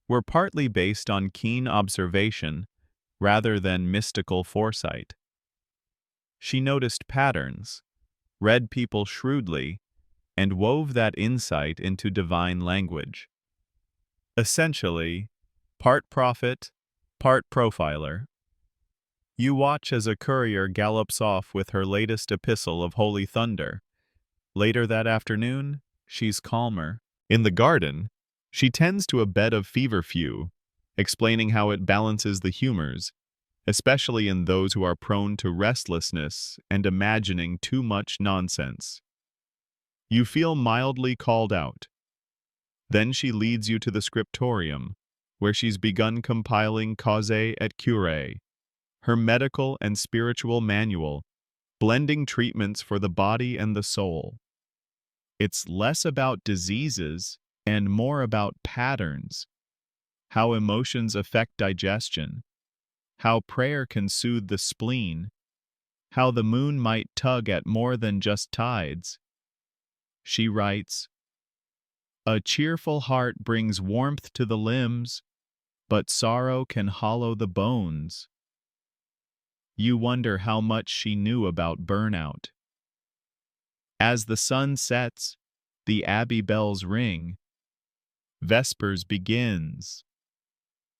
were partly based on keen observation rather than mystical foresight. She noticed patterns, read people shrewdly, and wove that insight into divine language. Essentially, part prophet, part profiler. You watch as a courier gallops off with her latest epistle of holy thunder. Later that afternoon, she's calmer. In the garden, she tends to a bed of feverfew, explaining how it balances the humors, especially in those who are prone to restlessness and imagining too much nonsense. You feel mildly called out. Then she leads you to the scriptorium, where she's begun compiling Cause et Cure, her medical and spiritual manual, blending treatments for the body and the soul. It's less about diseases and more about patterns, how emotions affect digestion, how prayer can soothe the spleen, how the moon might tug at more than just tides. She writes, "A cheerful heart brings warmth to the limbs, but sorrow can hollow the bones." You wonder how much she knew about burnout. As the sun sets, the abbey bells ring. Vespers begins.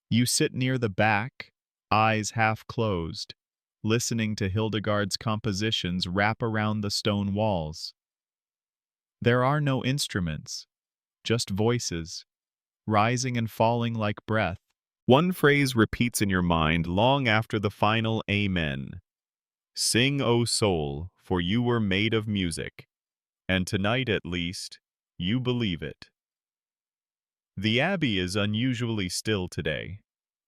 You sit near the back, eyes half closed, listening to Hildegard's compositions wrap around the stone walls. There are no instruments, just voices, rising and falling like breath. One phrase repeats in your mind long after the final Amen. "Sing, O soul, for you were made of music, and tonight at least, you believe it." The abbey is unusually still today.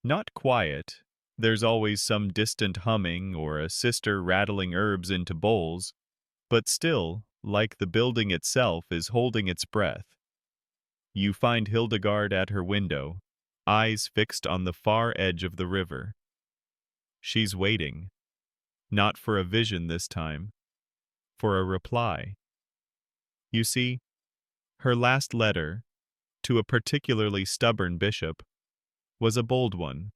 Not quiet. There's always some distant humming or a sister rattling herbs into bowls, but still, like the building itself is holding its breath. You find Hildegard at her window, eyes fixed on the far edge of the river. She's waiting, not for a vision this time, for a reply. You see, her last letter, to a particularly stubborn bishop, was a bold one.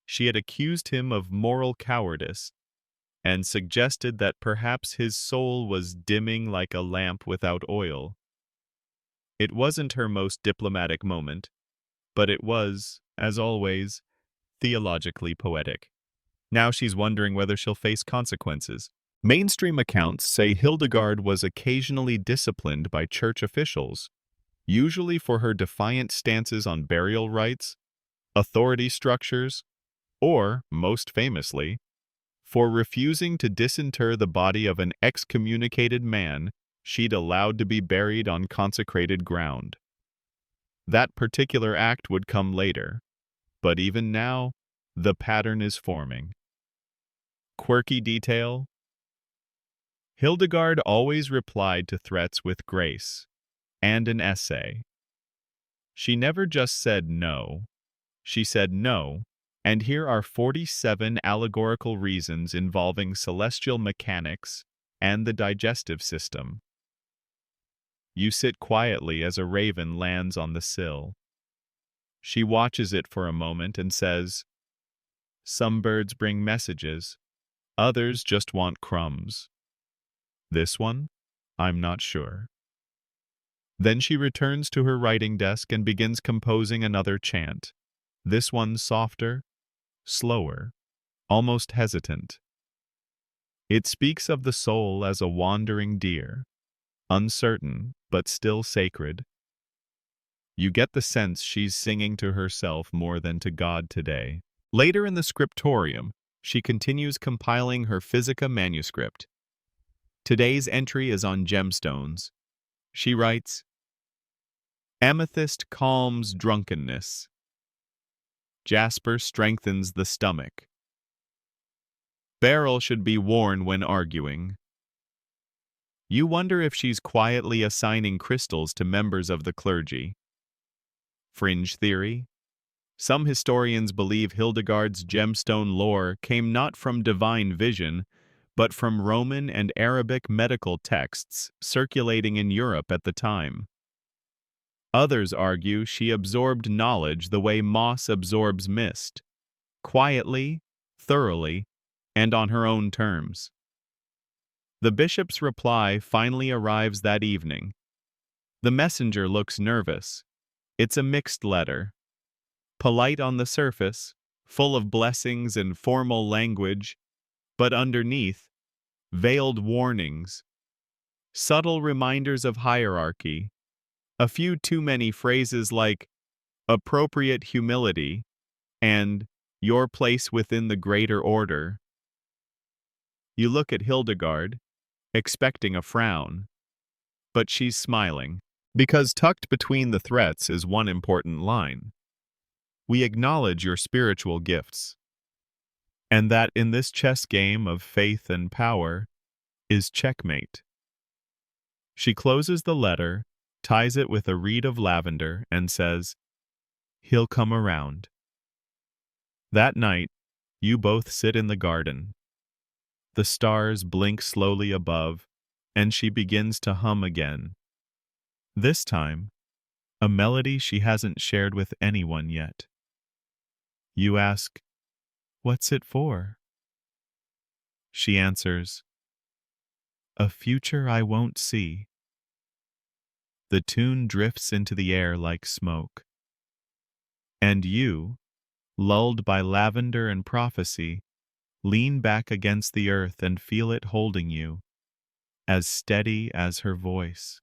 She had accused him of moral cowardice and suggested that perhaps his soul was dimming like a lamp without oil. It wasn't her most diplomatic moment, but it was, as always, theologically poetic. Now she's wondering whether she'll face consequences. Mainstream accounts say Hildegard was occasionally disciplined by church officials, usually for her defiant stances on burial rites, authority structures, or, most famously, for refusing to disinter the body of an excommunicated man she'd allowed to be buried on consecrated ground. That particular act would come later, but even now, the pattern is forming. Quirky detail: Hildegard always replied to threats with grace and an essay. She never just said no. She said no, and here are 47 allegorical reasons involving celestial mechanics and the digestive system. You sit quietly as a raven lands on the sill. She watches it for a moment and says, "Some birds bring messages, others just want crumbs. This one? I'm not sure." Then she returns to her writing desk and begins composing another chant. This one softer, slower, almost hesitant. It speaks of the soul as a wandering deer, uncertain but still sacred. You get the sense she's singing to herself more than to God today. Later in the scriptorium, she continues compiling her Physica manuscript. Today's entry is on gemstones. She writes, "Amethyst calms drunkenness. Jasper strengthens the stomach. Beryl should be worn when arguing." You wonder if she's quietly assigning crystals to members of the clergy. Fringe theory: some historians believe Hildegard's gemstone lore came not from divine vision, but from Roman and Arabic medical texts circulating in Europe at the time. Others argue she absorbed knowledge the way moss absorbs mist, quietly, thoroughly, and on her own terms. The bishop's reply finally arrives that evening. The messenger looks nervous. It's a mixed letter. Polite on the surface, full of blessings and formal language, but underneath, veiled warnings, subtle reminders of hierarchy, a few too many phrases like appropriate humility and your place within the greater order. You look at Hildegard, expecting a frown, but she's smiling, because tucked between the threats is one important line. We acknowledge your spiritual gifts, and that in this chess game of faith and power is checkmate. She closes the letter, ties it with a reed of lavender, and says, "He'll come around." That night, you both sit in the garden. The stars blink slowly above, and she begins to hum again. This time, a melody she hasn't shared with anyone yet. You ask, "What's it for?" She answers, "A future I won't see." The tune drifts into the air like smoke. And you, lulled by lavender and prophecy, lean back against the earth and feel it holding you, as steady as her voice.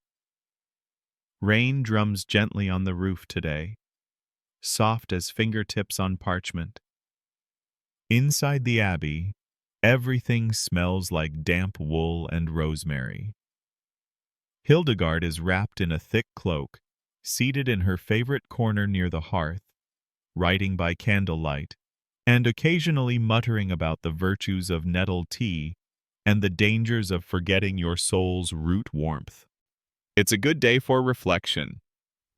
Rain drums gently on the roof today, soft as fingertips on parchment. Inside the abbey, everything smells like damp wool and rosemary. Hildegard is wrapped in a thick cloak, seated in her favorite corner near the hearth, writing by candlelight, and occasionally muttering about the virtues of nettle tea and the dangers of forgetting your soul's root warmth. It's a good day for reflection,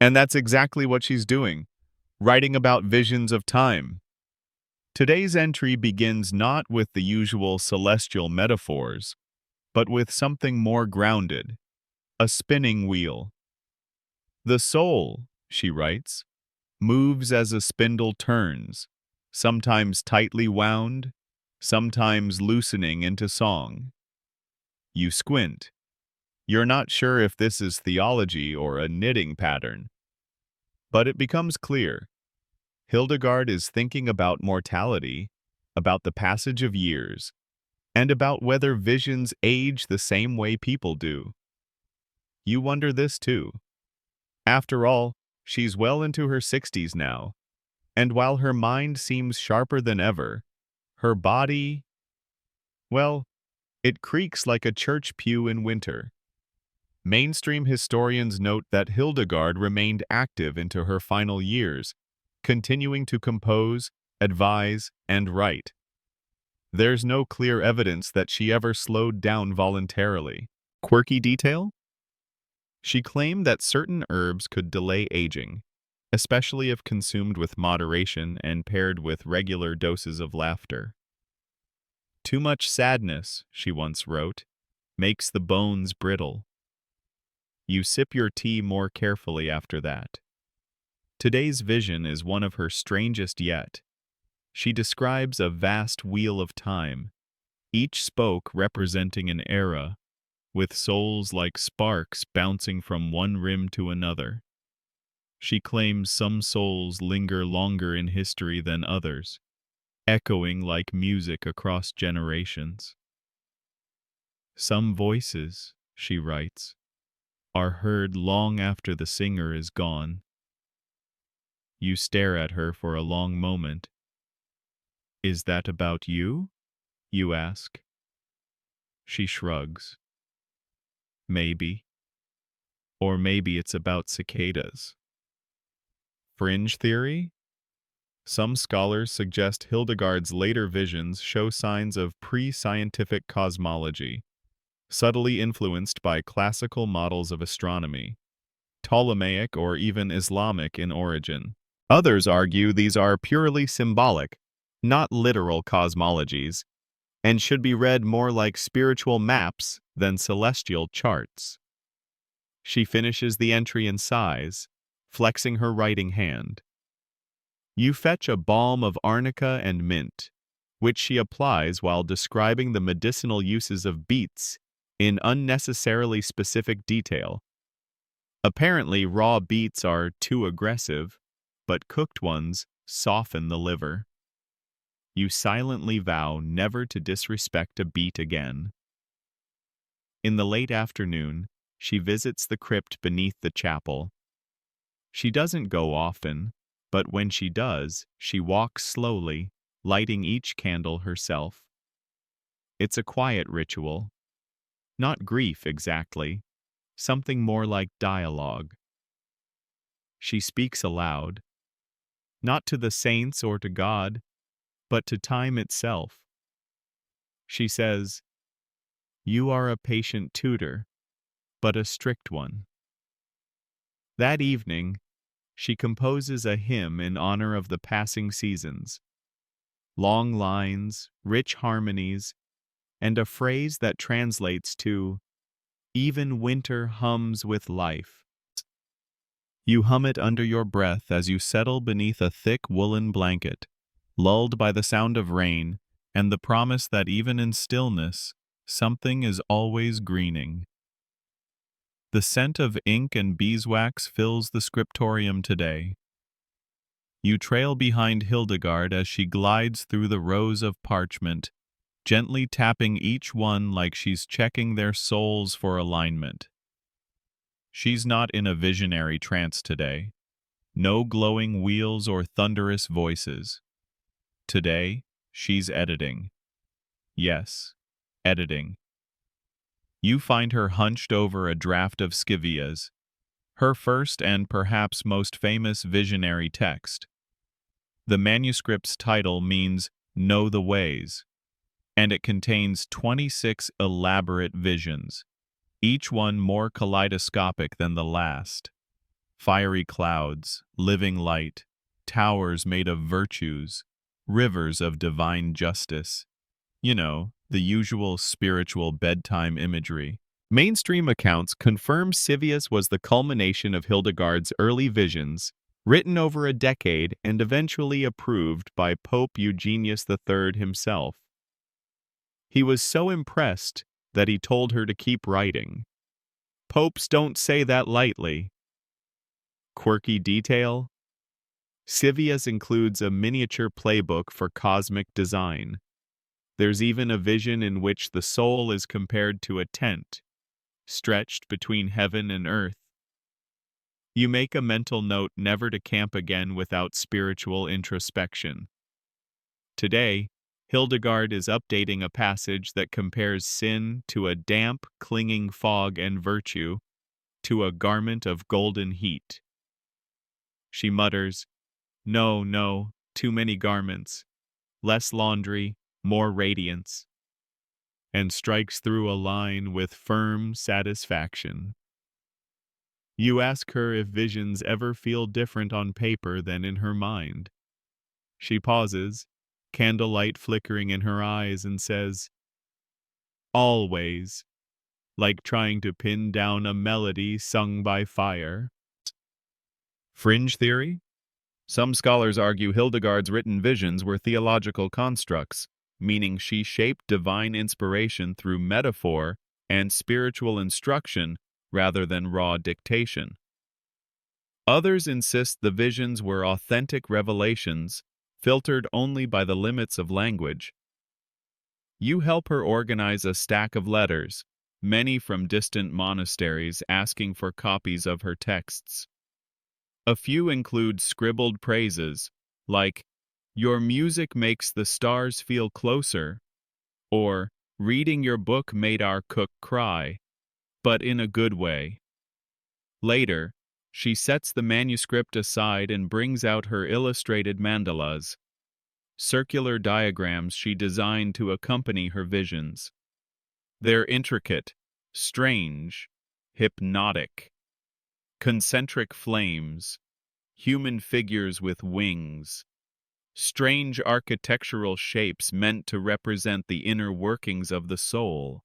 and that's exactly what she's doing, writing about visions of time. Today's entry begins not with the usual celestial metaphors, but with something more grounded, a spinning wheel. The soul, she writes, moves as a spindle turns, sometimes tightly wound, sometimes loosening into song. You squint. You're not sure if this is theology or a knitting pattern. But it becomes clear. Hildegard is thinking about mortality, about the passage of years, and about whether visions age the same way people do. You wonder this too. After all, she's well into her 60s now, and while her mind seems sharper than ever, her body, well, it creaks like a church pew in winter. Mainstream historians note that Hildegard remained active into her final years, continuing to compose, advise, and write. There's no clear evidence that she ever slowed down voluntarily. Quirky detail? She claimed that certain herbs could delay aging, especially if consumed with moderation and paired with regular doses of laughter. "Too much sadness," she once wrote, "makes the bones brittle." You sip your tea more carefully after that. Today's vision is one of her strangest yet. She describes a vast wheel of time, each spoke representing an era, with souls like sparks bouncing from one rim to another. She claims some souls linger longer in history than others, echoing like music across generations. Some voices, she writes, are heard long after the singer is gone. You stare at her for a long moment. "Is that about you?" you ask. She shrugs. "Maybe. Or maybe it's about cicadas." Fringe theory? Some scholars suggest Hildegard's later visions show signs of pre-scientific cosmology, subtly influenced by classical models of astronomy, Ptolemaic or even Islamic in origin. Others argue these are purely symbolic, not literal cosmologies, and should be read more like spiritual maps than celestial charts. She finishes the entry and sighs, flexing her writing hand. You fetch a balm of arnica and mint, which she applies while describing the medicinal uses of beets in unnecessarily specific detail. Apparently, raw beets are too aggressive, but cooked ones soften the liver. You silently vow never to disrespect a beet again. In the late afternoon, she visits the crypt beneath the chapel. She doesn't go often, But when she does, she walks slowly, lighting each candle herself. It's a quiet ritual. Not grief exactly, something more like dialogue. She speaks aloud, not to the saints or to God, but to time itself. She says, "You are a patient tutor, but a strict one." That evening, she composes a hymn in honor of the passing seasons. Long lines, rich harmonies, and a phrase that translates to, "Even winter hums with life." You hum it under your breath as you settle beneath a thick woolen blanket, lulled by the sound of rain and the promise that even in stillness, something is always greening. The scent of ink and beeswax fills the scriptorium today. You trail behind Hildegard as she glides through the rows of parchment, gently tapping each one like she's checking their souls for alignment. She's not in a visionary trance today. No glowing wheels or thunderous voices. Today, she's editing. Yes, editing. You find her hunched over a draft of Scivias, her first and perhaps most famous visionary text. The manuscript's title means "Know the Ways," and it contains 26 elaborate visions, each one more kaleidoscopic than the last. Fiery clouds, living light, towers made of virtues, rivers of divine justice. You know, the usual spiritual bedtime imagery. Mainstream accounts confirm Scivias was the culmination of Hildegard's early visions, written over a decade and eventually approved by Pope Eugenius III himself. He was so impressed that he told her to keep writing. Popes don't say that lightly. Quirky detail? Scivias includes a miniature playbook for cosmic design. There's even a vision in which the soul is compared to a tent, stretched between heaven and earth. You make a mental note never to camp again without spiritual introspection. Today, Hildegard is updating a passage that compares sin to a damp, clinging fog and virtue to a garment of golden heat. She mutters, "No, no, too many garments, less laundry, more radiance," and strikes through a line with firm satisfaction. You ask her if visions ever feel different on paper than in her mind. She pauses, candlelight flickering in her eyes, and says, "Always," like trying to pin down a melody sung by fire. Fringe theory? Some scholars argue Hildegard's written visions were theological constructs, meaning she shaped divine inspiration through metaphor and spiritual instruction rather than raw dictation. Others insist the visions were authentic revelations, filtered only by the limits of language. You help her organize a stack of letters, many from distant monasteries asking for copies of her texts. A few include scribbled praises, like, "Your music makes the stars feel closer," or "Reading your book made our cook cry," but in a good way. Later, she sets the manuscript aside and brings out her illustrated mandalas, circular diagrams she designed to accompany her visions. They're intricate, strange, hypnotic. Concentric flames, human figures with wings, strange architectural shapes meant to represent the inner workings of the soul.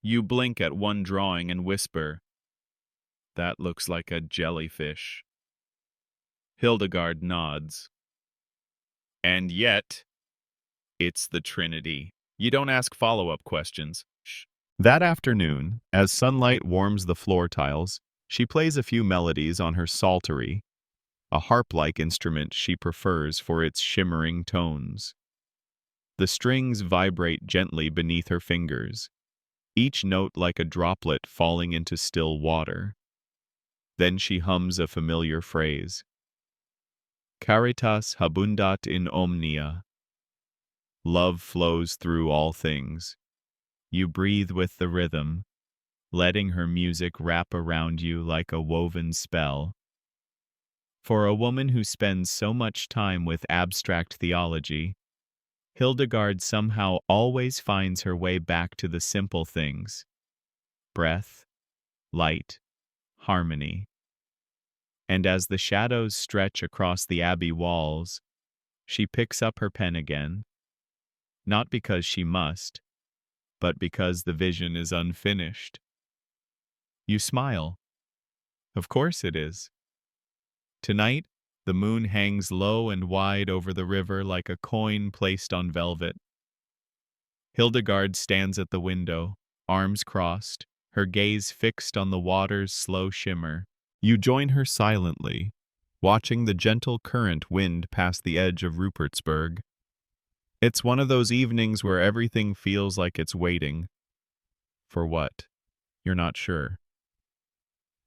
You blink at one drawing and whisper, "That looks like a jellyfish." Hildegard nods. And yet, it's the Trinity. You don't ask follow-up questions. Shh. That afternoon, as sunlight warms the floor tiles, she plays a few melodies on her psaltery, a harp-like instrument she prefers for its shimmering tones. The strings vibrate gently beneath her fingers, each note like a droplet falling into still water. Then she hums a familiar phrase. Caritas habundat in omnia. Love flows through all things. You breathe with the rhythm, letting her music wrap around you like a woven spell. For a woman who spends so much time with abstract theology, Hildegard somehow always finds her way back to the simple things: breath, light, harmony. And as the shadows stretch across the abbey walls, she picks up her pen again, not because she must, but because the vision is unfinished. You smile. Of course it is. Tonight, the moon hangs low and wide over the river like a coin placed on velvet. Hildegard stands at the window, arms crossed, her gaze fixed on the water's slow shimmer. You join her silently, watching the gentle current wind past the edge of Rupertsberg. It's one of those evenings where everything feels like it's waiting. For what? You're not sure.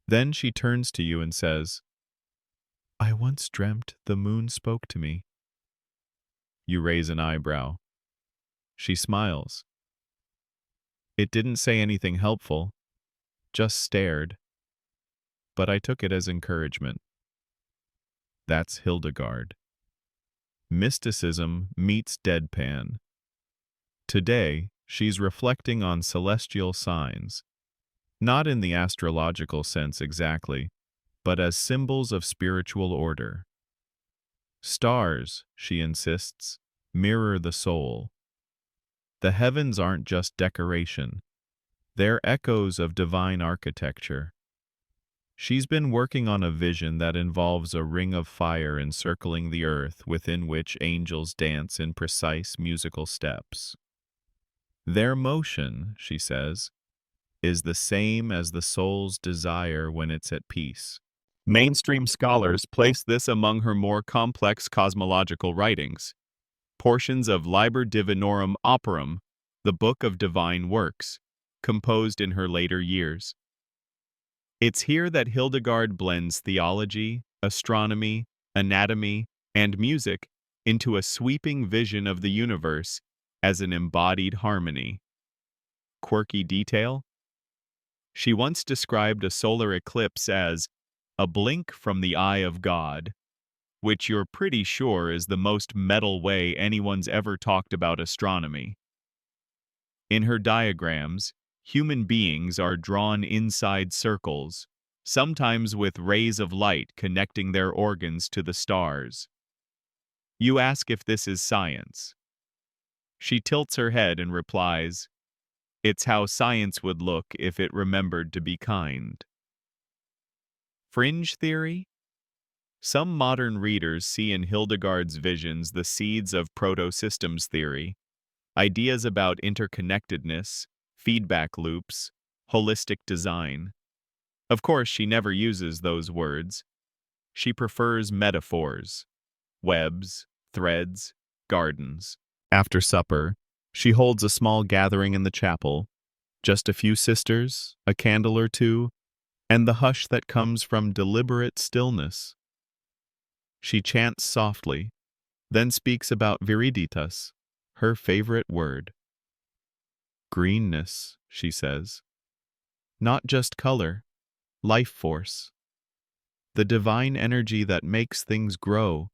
Then she turns to you and says, "I once dreamt the moon spoke to me." You raise an eyebrow. She smiles. It didn't say anything helpful, just stared. But I took it as encouragement. That's Hildegard. Mysticism meets deadpan. Today, she's reflecting on celestial signs, not in the astrological sense exactly, but as symbols of spiritual order. Stars, she insists, mirror the soul. The heavens aren't just decoration. They're echoes of divine architecture. She's been working on a vision that involves a ring of fire encircling the earth within which angels dance in precise musical steps. Their motion, she says, is the same as the soul's desire when it's at peace. Mainstream scholars place this among her more complex cosmological writings. Portions of Liber Divinorum Operum, the Book of Divine Works, composed in her later years. It's here that Hildegard blends theology, astronomy, anatomy, and music into a sweeping vision of the universe as an embodied harmony. Quirky detail? She once described a solar eclipse as a blink from the eye of God, which you're pretty sure is the most metal way anyone's ever talked about astronomy. In her diagrams, human beings are drawn inside circles, sometimes with rays of light connecting their organs to the stars. You ask if this is science. She tilts her head and replies, "It's how science would look if it remembered to be kind." Fringe theory? Some modern readers see in Hildegard's visions the seeds of proto-systems theory, ideas about interconnectedness, feedback loops, holistic design. Of course, she never uses those words. She prefers metaphors: webs, threads, gardens. After supper, she holds a small gathering in the chapel, just a few sisters, a candle or two, and the hush that comes from deliberate stillness. She chants softly, then speaks about viriditas, her favorite word. Greenness, she says. Not just color, life force. The divine energy that makes things grow,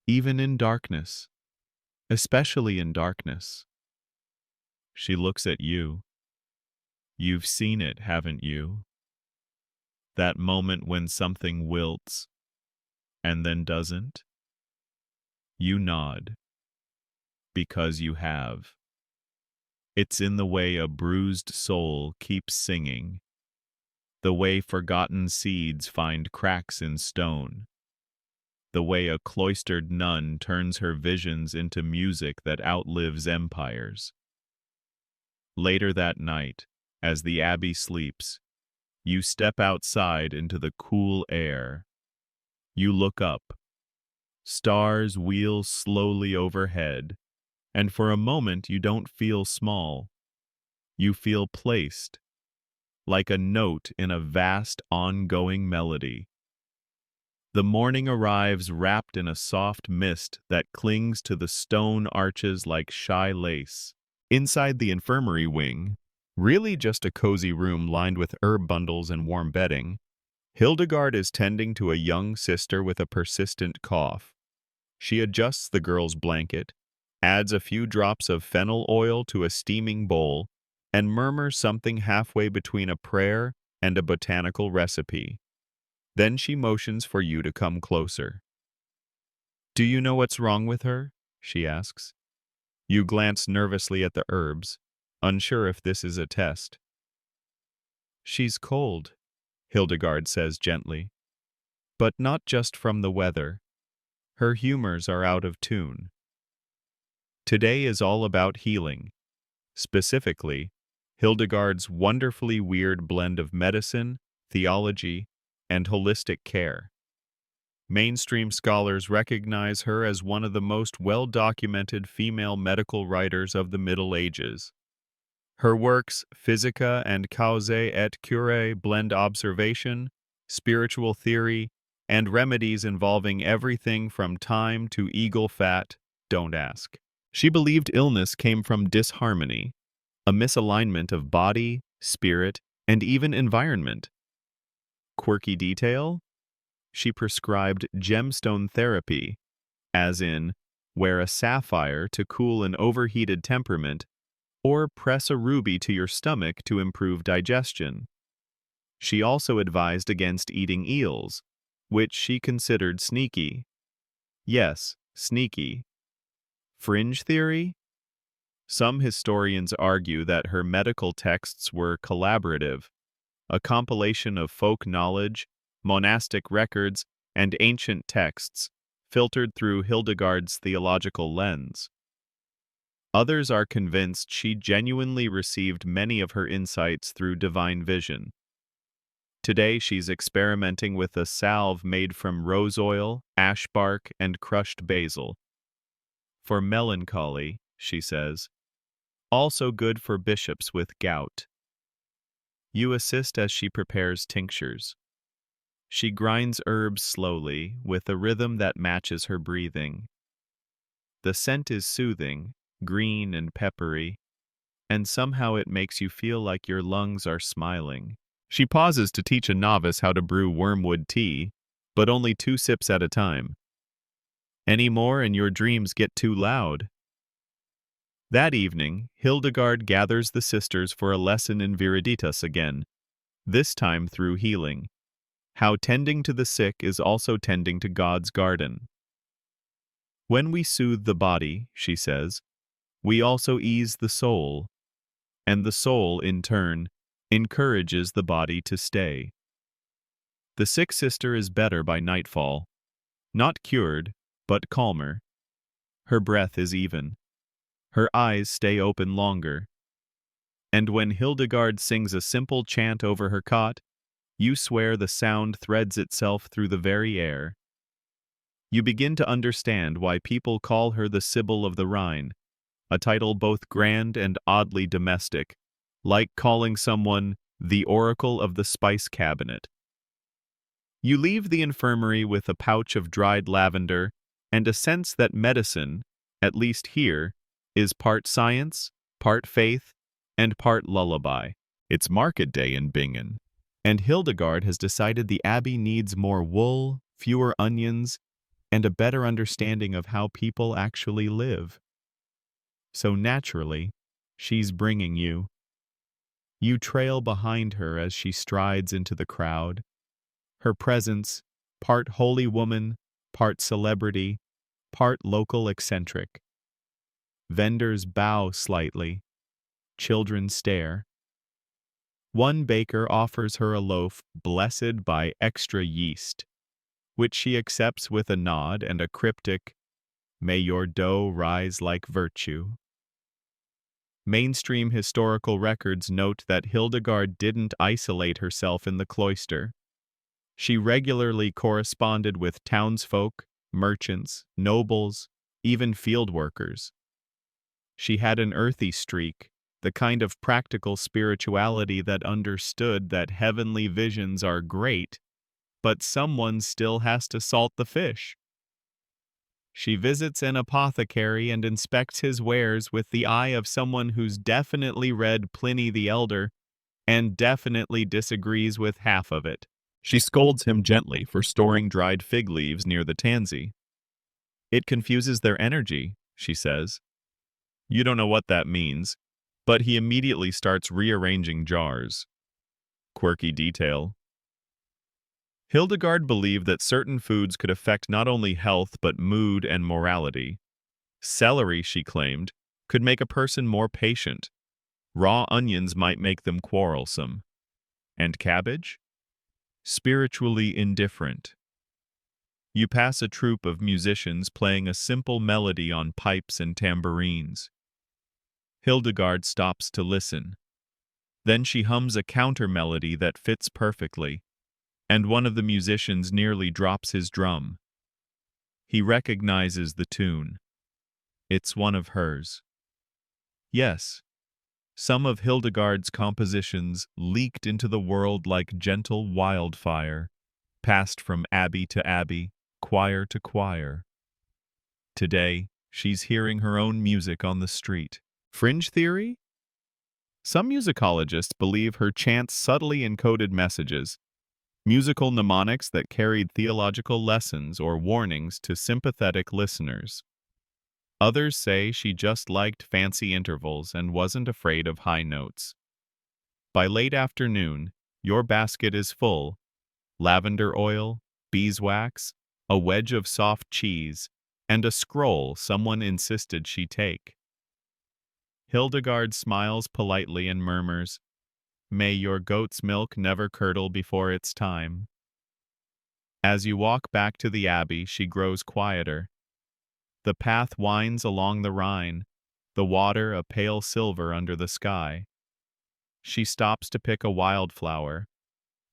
even in darkness, especially in darkness. She looks at you. You've seen it, haven't you? That moment when something wilts and then doesn't? You nod, because you have. It's in the way a bruised soul keeps singing, the way forgotten seeds find cracks in stone, the way a cloistered nun turns her visions into music that outlives empires. Later that night, as the abbey sleeps, you step outside into the cool air. You look up. Stars wheel slowly overhead, and for a moment you don't feel small. You feel placed, like a note in a vast ongoing melody. The morning arrives wrapped in a soft mist that clings to the stone arches like shy lace. Inside the infirmary wing, really just a cozy room lined with herb bundles and warm bedding, Hildegard is tending to a young sister with a persistent cough. She adjusts the girl's blanket, adds a few drops of fennel oil to a steaming bowl, and murmurs something halfway between a prayer and a botanical recipe. Then she motions for you to come closer. "Do you know what's wrong with her?" she asks. You glance nervously at the herbs, unsure if this is a test. "She's cold," Hildegard says gently. "But not just from the weather. Her humors are out of tune." Today is all about healing. Specifically, Hildegard's wonderfully weird blend of medicine, theology, and holistic care. Mainstream scholars recognize her as one of the most well-documented female medical writers of the Middle Ages. Her works, Physica and Causae et Curae, blend observation, spiritual theory, and remedies involving everything from thyme to eagle fat, don't ask. She believed illness came from disharmony, a misalignment of body, spirit, and even environment. Quirky detail? She prescribed gemstone therapy, as in, wear a sapphire to cool an overheated temperament, or press a ruby to your stomach to improve digestion. She also advised against eating eels, which she considered sneaky. Yes, sneaky. Fringe theory? Some historians argue that her medical texts were collaborative, a compilation of folk knowledge, monastic records, and ancient texts, filtered through Hildegard's theological lens. Others are convinced she genuinely received many of her insights through divine vision. Today she's experimenting with a salve made from rose oil, ash bark, and crushed basil. For melancholy, she says, also good for bishops with gout. You assist as she prepares tinctures. She grinds herbs slowly, with a rhythm that matches her breathing. The scent is soothing, green and peppery, and somehow it makes you feel like your lungs are smiling. She pauses to teach a novice how to brew wormwood tea, but only 2 sips at a time. Any more and your dreams get too loud. That evening, Hildegard gathers the sisters for a lesson in viriditas again, this time through healing. How tending to the sick is also tending to God's garden. When we soothe the body, she says, we also ease the soul, and the soul, in turn, encourages the body to stay. The sick sister is better by nightfall, not cured, but calmer. Her breath is even. Her eyes stay open longer. And when Hildegard sings a simple chant over her cot, you swear the sound threads itself through the very air. You begin to understand why people call her the Sibyl of the Rhine, a title both grand and oddly domestic, like calling someone the Oracle of the Spice Cabinet. You leave the infirmary with a pouch of dried lavender and a sense that medicine, at least here, is part science, part faith, and part lullaby. It's market day in Bingen, and Hildegard has decided the abbey needs more wool, fewer onions, and a better understanding of how people actually live. So naturally, she's bringing you. You trail behind her as she strides into the crowd. Her presence, part holy woman, part celebrity, part local eccentric. Vendors bow slightly. Children stare. One baker offers her a loaf blessed by extra yeast, which she accepts with a nod and a cryptic, "May your dough rise like virtue." Mainstream historical records note that Hildegard didn't isolate herself in the cloister. She regularly corresponded with townsfolk, merchants, nobles, even field workers. She had an earthy streak, the kind of practical spirituality that understood that heavenly visions are great, but someone still has to salt the fish. She visits an apothecary and inspects his wares with the eye of someone who's definitely read Pliny the Elder and definitely disagrees with half of it. She scolds him gently for storing dried fig leaves near the tansy. It confuses their energy, she says. You don't know what that means, but he immediately starts rearranging jars. Quirky detail. Hildegard believed that certain foods could affect not only health but mood and morality. Celery, she claimed, could make a person more patient. Raw onions might make them quarrelsome. And cabbage? Spiritually indifferent. You pass a troupe of musicians playing a simple melody on pipes and tambourines. Hildegard stops to listen. Then she hums a counter-melody that fits perfectly, and one of the musicians nearly drops his drum. He recognizes the tune. It's one of hers. Yes, some of Hildegard's compositions leaked into the world like gentle wildfire, passed from abbey to abbey, choir to choir. Today, she's hearing her own music on the street. Fringe theory? Some musicologists believe her chants subtly encoded messages, musical mnemonics that carried theological lessons or warnings to sympathetic listeners. Others say she just liked fancy intervals and wasn't afraid of high notes. By late afternoon, your basket is full. Lavender oil, beeswax, a wedge of soft cheese, and a scroll someone insisted she take. Hildegard smiles politely and murmurs, "May your goat's milk never curdle before its time." As you walk back to the abbey, she grows quieter. The path winds along the Rhine, the water a pale silver under the sky. She stops to pick a wildflower.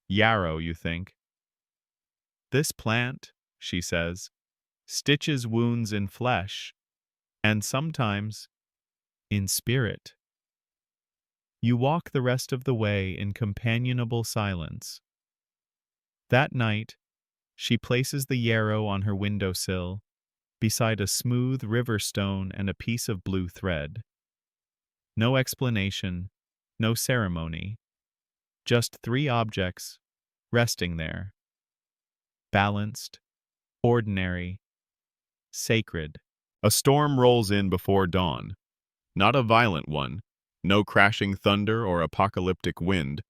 Yarrow, you think. This plant, she says, stitches wounds in flesh, and sometimes in spirit. You walk the rest of the way in companionable silence. That night, she places the yarrow on her windowsill, beside a smooth river stone and a piece of blue thread. No explanation, no ceremony, just three objects resting there. Balanced, ordinary, sacred. A storm rolls in before dawn. Not a violent one, no crashing thunder or apocalyptic wind,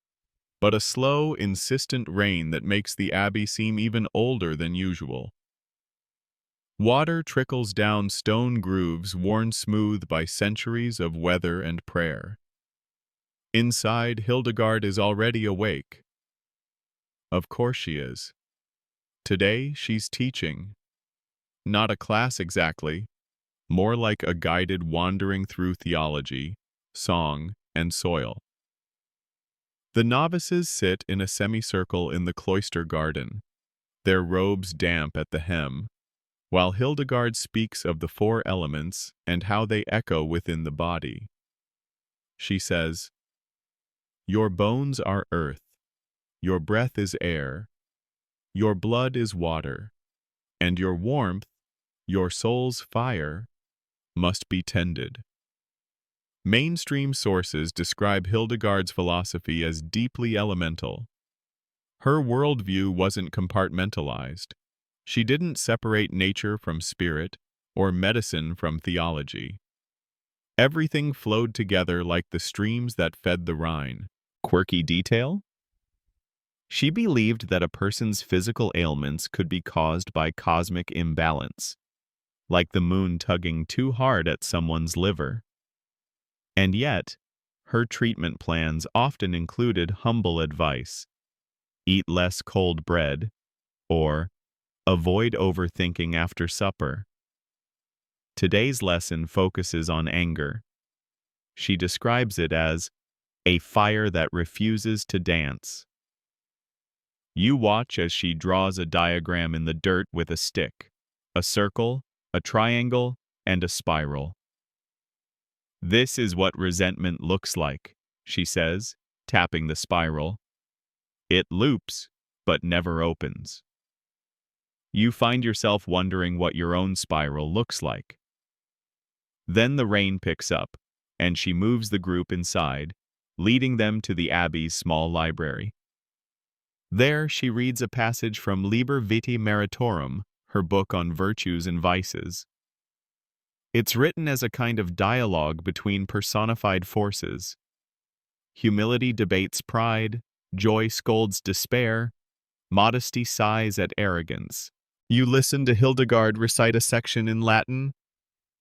but a slow, insistent rain that makes the abbey seem even older than usual. Water trickles down stone grooves worn smooth by centuries of weather and prayer. Inside, Hildegard is already awake. Of course she is. Today, she's teaching. Not a class exactly, more like a guided wandering through theology, song, and soil. The novices sit in a semicircle in the cloister garden, their robes damp at the hem, while Hildegard speaks of the four elements and how they echo within the body. She says, "Your bones are earth, your breath is air, your blood is water, and your warmth, your soul's fire, must be tended." Mainstream sources describe Hildegard's philosophy as deeply elemental. Her worldview wasn't compartmentalized. She didn't separate nature from spirit or medicine from theology. Everything flowed together like the streams that fed the Rhine. Quirky detail? She believed that a person's physical ailments could be caused by cosmic imbalance, like the moon tugging too hard at someone's liver. And yet, her treatment plans often included humble advice: eat less cold bread, or avoid overthinking after supper. Today's lesson focuses on anger. She describes it as a fire that refuses to dance. You watch as she draws a diagram in the dirt with a stick, a circle, a triangle, and a spiral. "This is what resentment looks like," she says, tapping the spiral. "It loops, but never opens. You find yourself wondering what your own spiral looks like. Then the rain picks up, and she moves the group inside, leading them to the abbey's small library. There, she reads a passage from Liber Vitae Meritorum, her book on virtues and vices. It's written as a kind of dialogue between personified forces. Humility debates pride, joy scolds despair, modesty sighs at arrogance. You listen to Hildegard recite a section in Latin,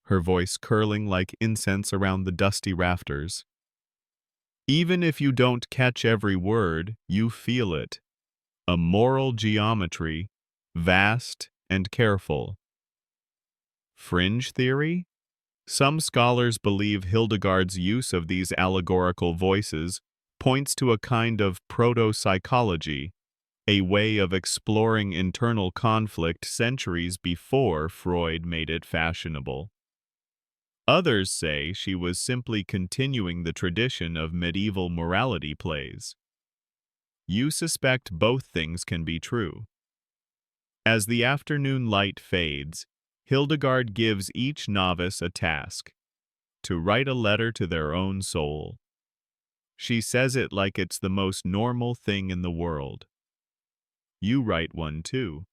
her voice curling like incense around the dusty rafters. Even if you don't catch every word, you feel it. A moral geometry, vast and careful. Fringe theory? Some scholars believe Hildegard's use of these allegorical voices points to a kind of proto-psychology, a way of exploring internal conflict centuries before Freud made it fashionable. Others say she was simply continuing the tradition of medieval morality plays. You suspect both things can be true. As the afternoon light fades, Hildegard gives each novice a task: to write a letter to their own soul. She says it like it's the most normal thing in the world. You write one too.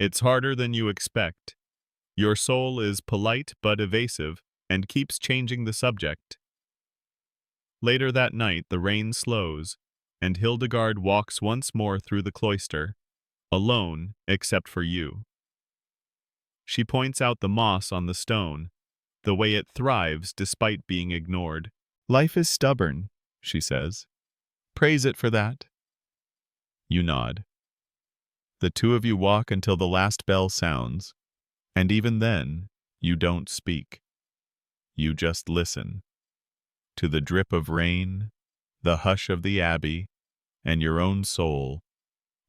It's harder than you expect. Your soul is polite but evasive and keeps changing the subject. Later that night, the rain slows, and Hildegard walks once more through the cloister, alone except for you. She points out the moss on the stone, the way it thrives despite being ignored. Life is stubborn, she says. Praise it for that. You nod. The two of you walk until the last bell sounds, and even then, you don't speak. You just listen. To the drip of rain, the hush of the abbey, and your own soul,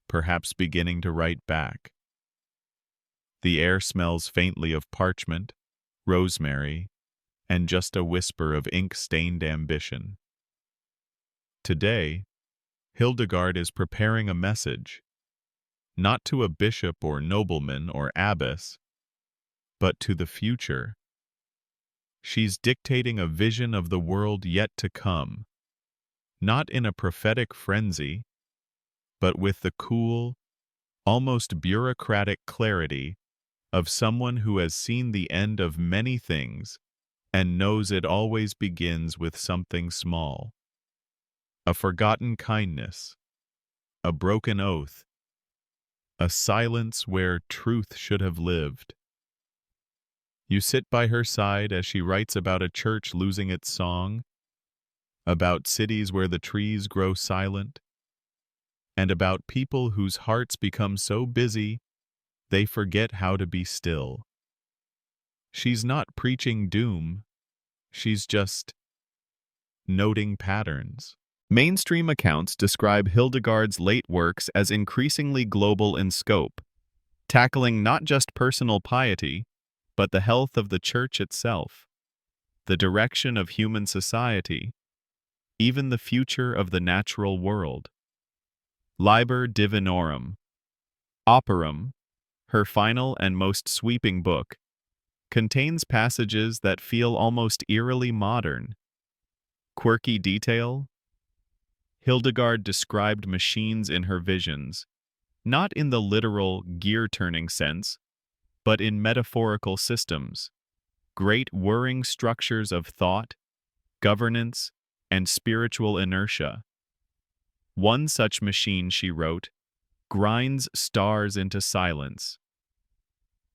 perhaps beginning to write back. The air smells faintly of parchment, rosemary, and just a whisper of ink-stained ambition. Today, Hildegard is preparing a message, not to a bishop or nobleman or abbess, but to the future. She's dictating a vision of the world yet to come, not in a prophetic frenzy, but with the cool, almost bureaucratic clarity of someone who has seen the end of many things and knows it always begins with something small. A forgotten kindness, a broken oath, a silence where truth should have lived. You sit by her side as she writes about a church losing its song, about cities where the trees grow silent, and about people whose hearts become so busy they forget how to be still. She's not preaching doom, she's just noting patterns. Mainstream accounts describe Hildegard's late works as increasingly global in scope, tackling not just personal piety, but the health of the Church itself, the direction of human society, even the future of the natural world. Liber Divinorum, Operum, her final and most sweeping book, contains passages that feel almost eerily modern. Quirky detail? Hildegard described machines in her visions, not in the literal gear-turning sense, but in metaphorical systems, great whirring structures of thought, governance, and spiritual inertia. One such machine, she wrote, grinds stars into silence.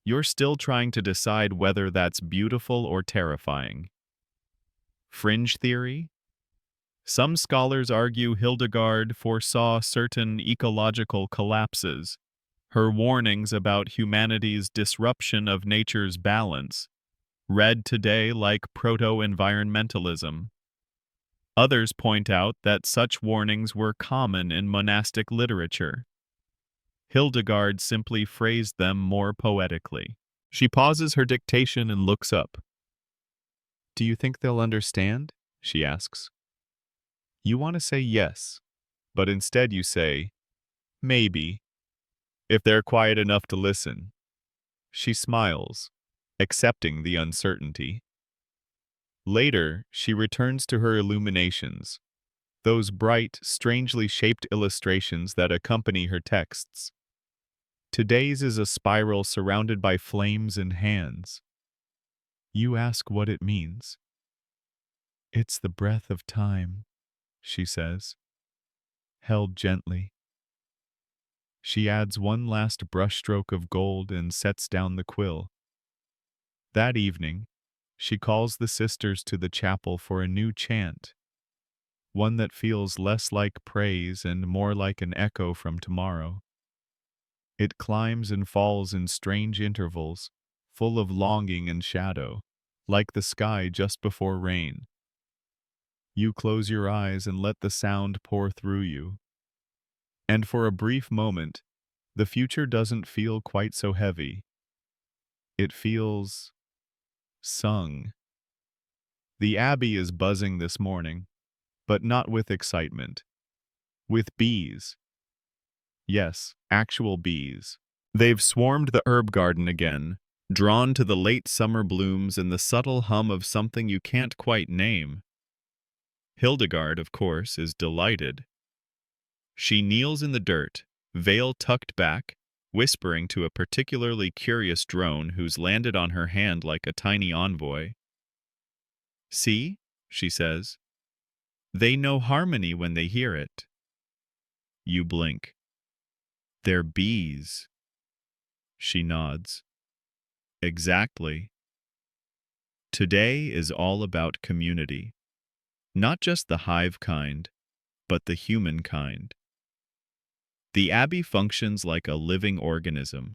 You're still trying to decide whether that's beautiful or terrifying. Fringe theory? Some scholars argue Hildegard foresaw certain ecological collapses, her warnings about humanity's disruption of nature's balance, read today like proto-environmentalism. Others point out that such warnings were common in monastic literature. Hildegard simply phrased them more poetically. She pauses her dictation and looks up. Do you think they'll understand? She asks. You want to say yes, but instead you say, Maybe, if they're quiet enough to listen. She smiles, accepting the uncertainty. Later, she returns to her illuminations, those bright, strangely shaped illustrations that accompany her texts. Today's is a spiral surrounded by flames and hands. You ask what it means. It's the breath of time, she says, held gently. She adds one last brushstroke of gold and sets down the quill. That evening, she calls the sisters to the chapel for a new chant, one that feels less like praise and more like an echo from tomorrow. It climbs and falls in strange intervals, full of longing and shadow, like the sky just before rain. You close your eyes and let the sound pour through you. And for a brief moment, the future doesn't feel quite so heavy. It feels sung. The abbey is buzzing this morning, but not with excitement. With bees. Yes, actual bees. They've swarmed the herb garden again, drawn to the late summer blooms and the subtle hum of something you can't quite name. Hildegard, of course, is delighted. She kneels in the dirt, veil tucked back, whispering to a particularly curious drone who's landed on her hand like a tiny envoy. See, she says, they know harmony when they hear it. You blink. They're bees. She nods. Exactly. Today is all about community. Not just the hive kind, but the human kind. The abbey functions like a living organism,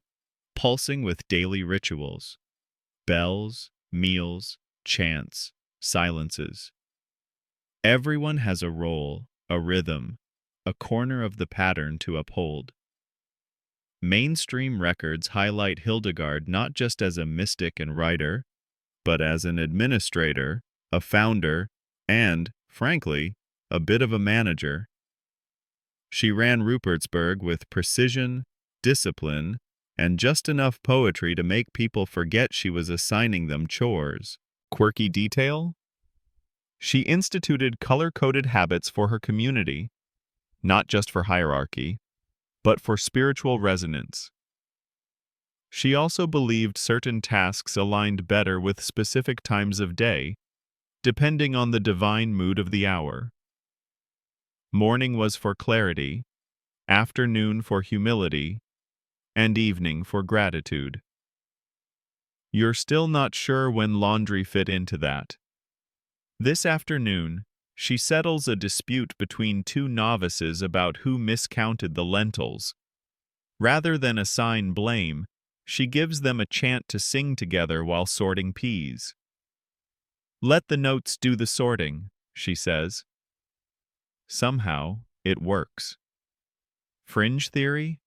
pulsing with daily rituals, bells, meals, chants, silences. Everyone has a role, a rhythm, a corner of the pattern to uphold. Mainstream records highlight Hildegard not just as a mystic and writer, but as an administrator, a founder, and, frankly, a bit of a manager. She ran Rupertsberg with precision, discipline, and just enough poetry to make people forget she was assigning them chores. Quirky detail? She instituted color-coded habits for her community, not just for hierarchy, but for spiritual resonance. She also believed certain tasks aligned better with specific times of day, depending on the divine mood of the hour. Morning was for clarity, afternoon for humility, and evening for gratitude. You're still not sure when laundry fit into that. This afternoon, she settles a dispute between two novices about who miscounted the lentils. Rather than assign blame, she gives them a chant to sing together while sorting peas. Let the notes do the sorting, she says. Somehow, it works. Fringe theory?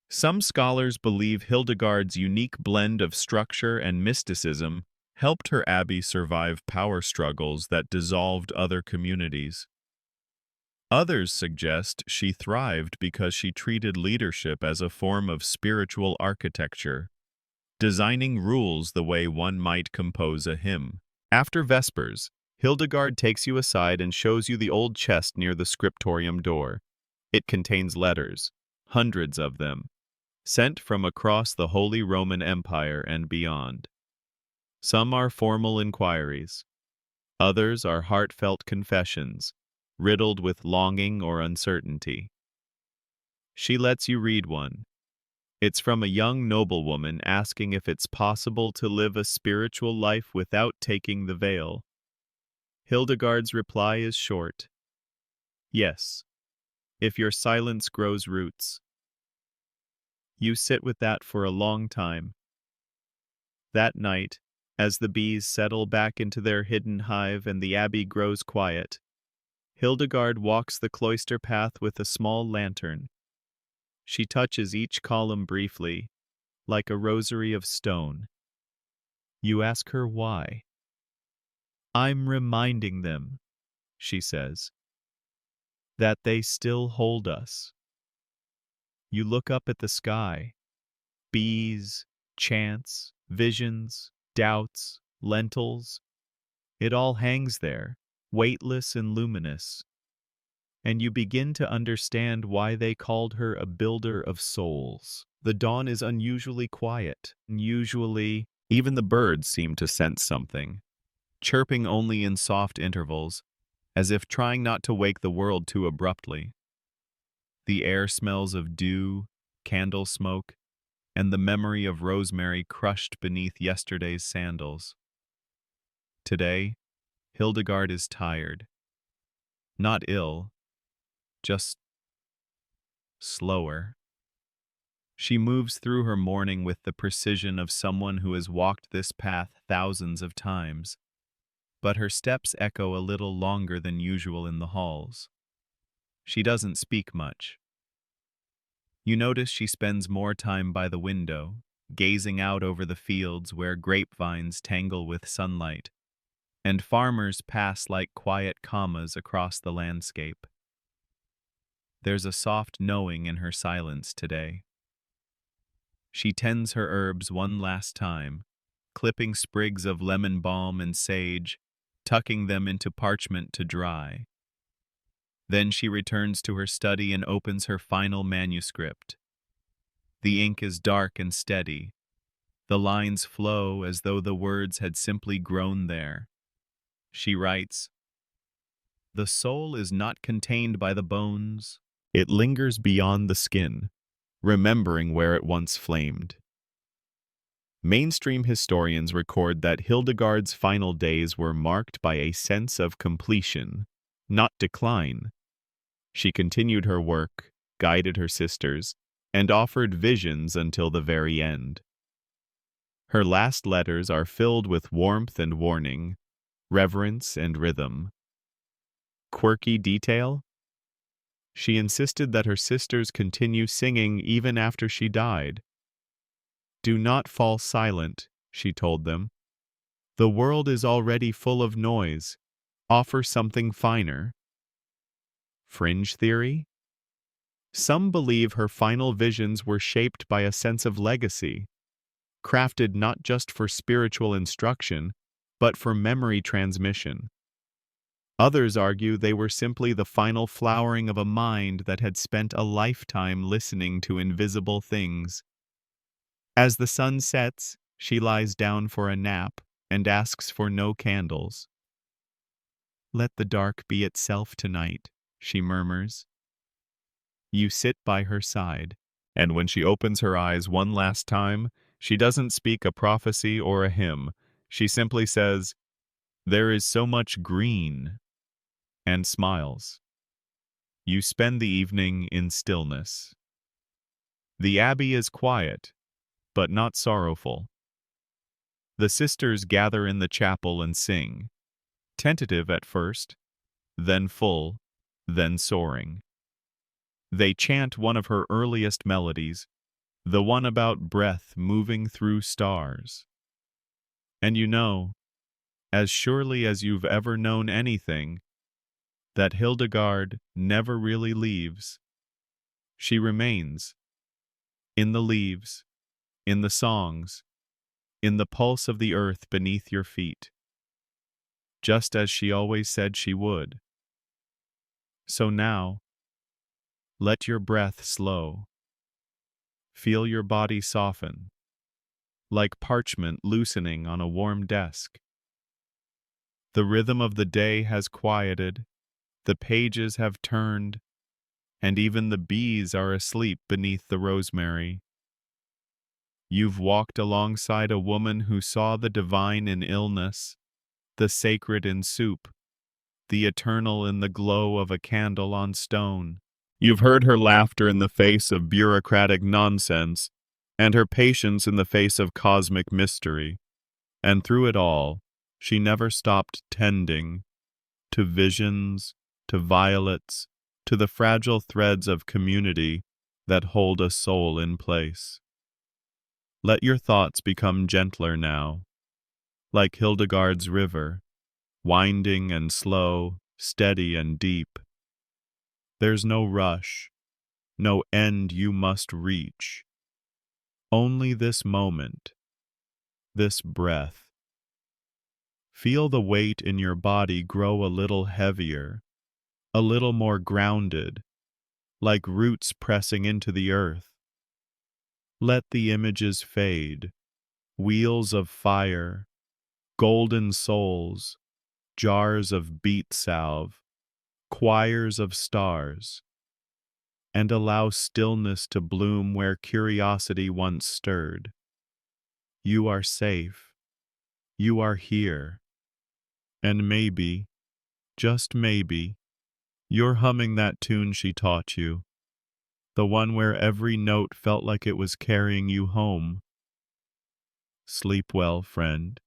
Some scholars believe Hildegard's unique blend of structure and mysticism helped her abbey survive power struggles that dissolved other communities. Others suggest she thrived because she treated leadership as a form of spiritual architecture, designing rules the way one might compose a hymn. After Vespers, Hildegard takes you aside and shows you the old chest near the scriptorium door. It contains letters, hundreds of them, sent from across the Holy Roman Empire and beyond. Some are formal inquiries. Others are heartfelt confessions, riddled with longing or uncertainty. She lets you read one. It's from a young noblewoman asking if it's possible to live a spiritual life without taking the veil. Hildegard's reply is short. Yes, if your silence grows roots. You sit with that for a long time. That night, as the bees settle back into their hidden hive and the abbey grows quiet, Hildegard walks the cloister path with a small lantern. She touches each column briefly, like a rosary of stone. You ask her why. I'm reminding them, she says, that they still hold us. You look up at the sky. Bees, chants, visions, doubts, lentils. It all hangs there, weightless and luminous. And you begin to understand why they called her a builder of souls. The dawn is unusually quiet. Usually, even the birds seem to sense something, chirping only in soft intervals, as if trying not to wake the world too abruptly. The air smells of dew, candle smoke, and the memory of rosemary crushed beneath yesterday's sandals. Today, Hildegard is tired. Not ill, just slower. She moves through her morning with the precision of someone who has walked this path thousands of times, but her steps echo a little longer than usual in the halls. She doesn't speak much. You notice she spends more time by the window, gazing out over the fields where grapevines tangle with sunlight, and farmers pass like quiet commas across the landscape. There's a soft knowing in her silence today. She tends her herbs one last time, clipping sprigs of lemon balm and sage, tucking them into parchment to dry. Then she returns to her study and opens her final manuscript. The ink is dark and steady. The lines flow as though the words had simply grown there. She writes, "The soul is not contained by the bones. It lingers beyond the skin, remembering where it once flamed." Mainstream historians record that Hildegard's final days were marked by a sense of completion, not decline. She continued her work, guided her sisters, and offered visions until the very end. Her last letters are filled with warmth and warning, reverence and rhythm. Quirky detail? She insisted that her sisters continue singing even after she died. "Do not fall silent," she told them. "The world is already full of noise. Offer something finer." Fringe theory? Some believe her final visions were shaped by a sense of legacy, crafted not just for spiritual instruction, but for memory transmission. Others argue they were simply the final flowering of a mind that had spent a lifetime listening to invisible things. As the sun sets, she lies down for a nap and asks for no candles. "Let the dark be itself tonight," she murmurs. You sit by her side, and when she opens her eyes one last time, she doesn't speak a prophecy or a hymn. She simply says, "There is so much green," and smiles. You spend the evening in stillness. The abbey is quiet, but not sorrowful. The sisters gather in the chapel and sing, tentative at first, then full, then soaring. They chant one of her earliest melodies, the one about breath moving through stars. And you know, as surely as you've ever known anything, that Hildegard never really leaves. She remains, in the leaves, in the songs, in the pulse of the earth beneath your feet, just as she always said she would. So now, let your breath slow. Feel your body soften, like parchment loosening on a warm desk. The rhythm of the day has quieted, the pages have turned, and even the bees are asleep beneath the rosemary. You've walked alongside a woman who saw the divine in illness, the sacred in soup, the eternal in the glow of a candle on stone. You've heard her laughter in the face of bureaucratic nonsense, and her patience in the face of cosmic mystery. And through it all, she never stopped tending to visions, to violets, to the fragile threads of community that hold a soul in place. Let your thoughts become gentler now, like Hildegard's river, winding and slow, steady and deep. There's no rush, no end you must reach. Only this moment, this breath. Feel the weight in your body grow a little heavier, a little more grounded, like roots pressing into the earth. Let the images fade, wheels of fire, golden souls, jars of beet salve, choirs of stars, and allow stillness to bloom where curiosity once stirred. You are safe. You are here. And maybe, just maybe, you're humming that tune she taught you, the one where every note felt like it was carrying you home. Sleep well, friend.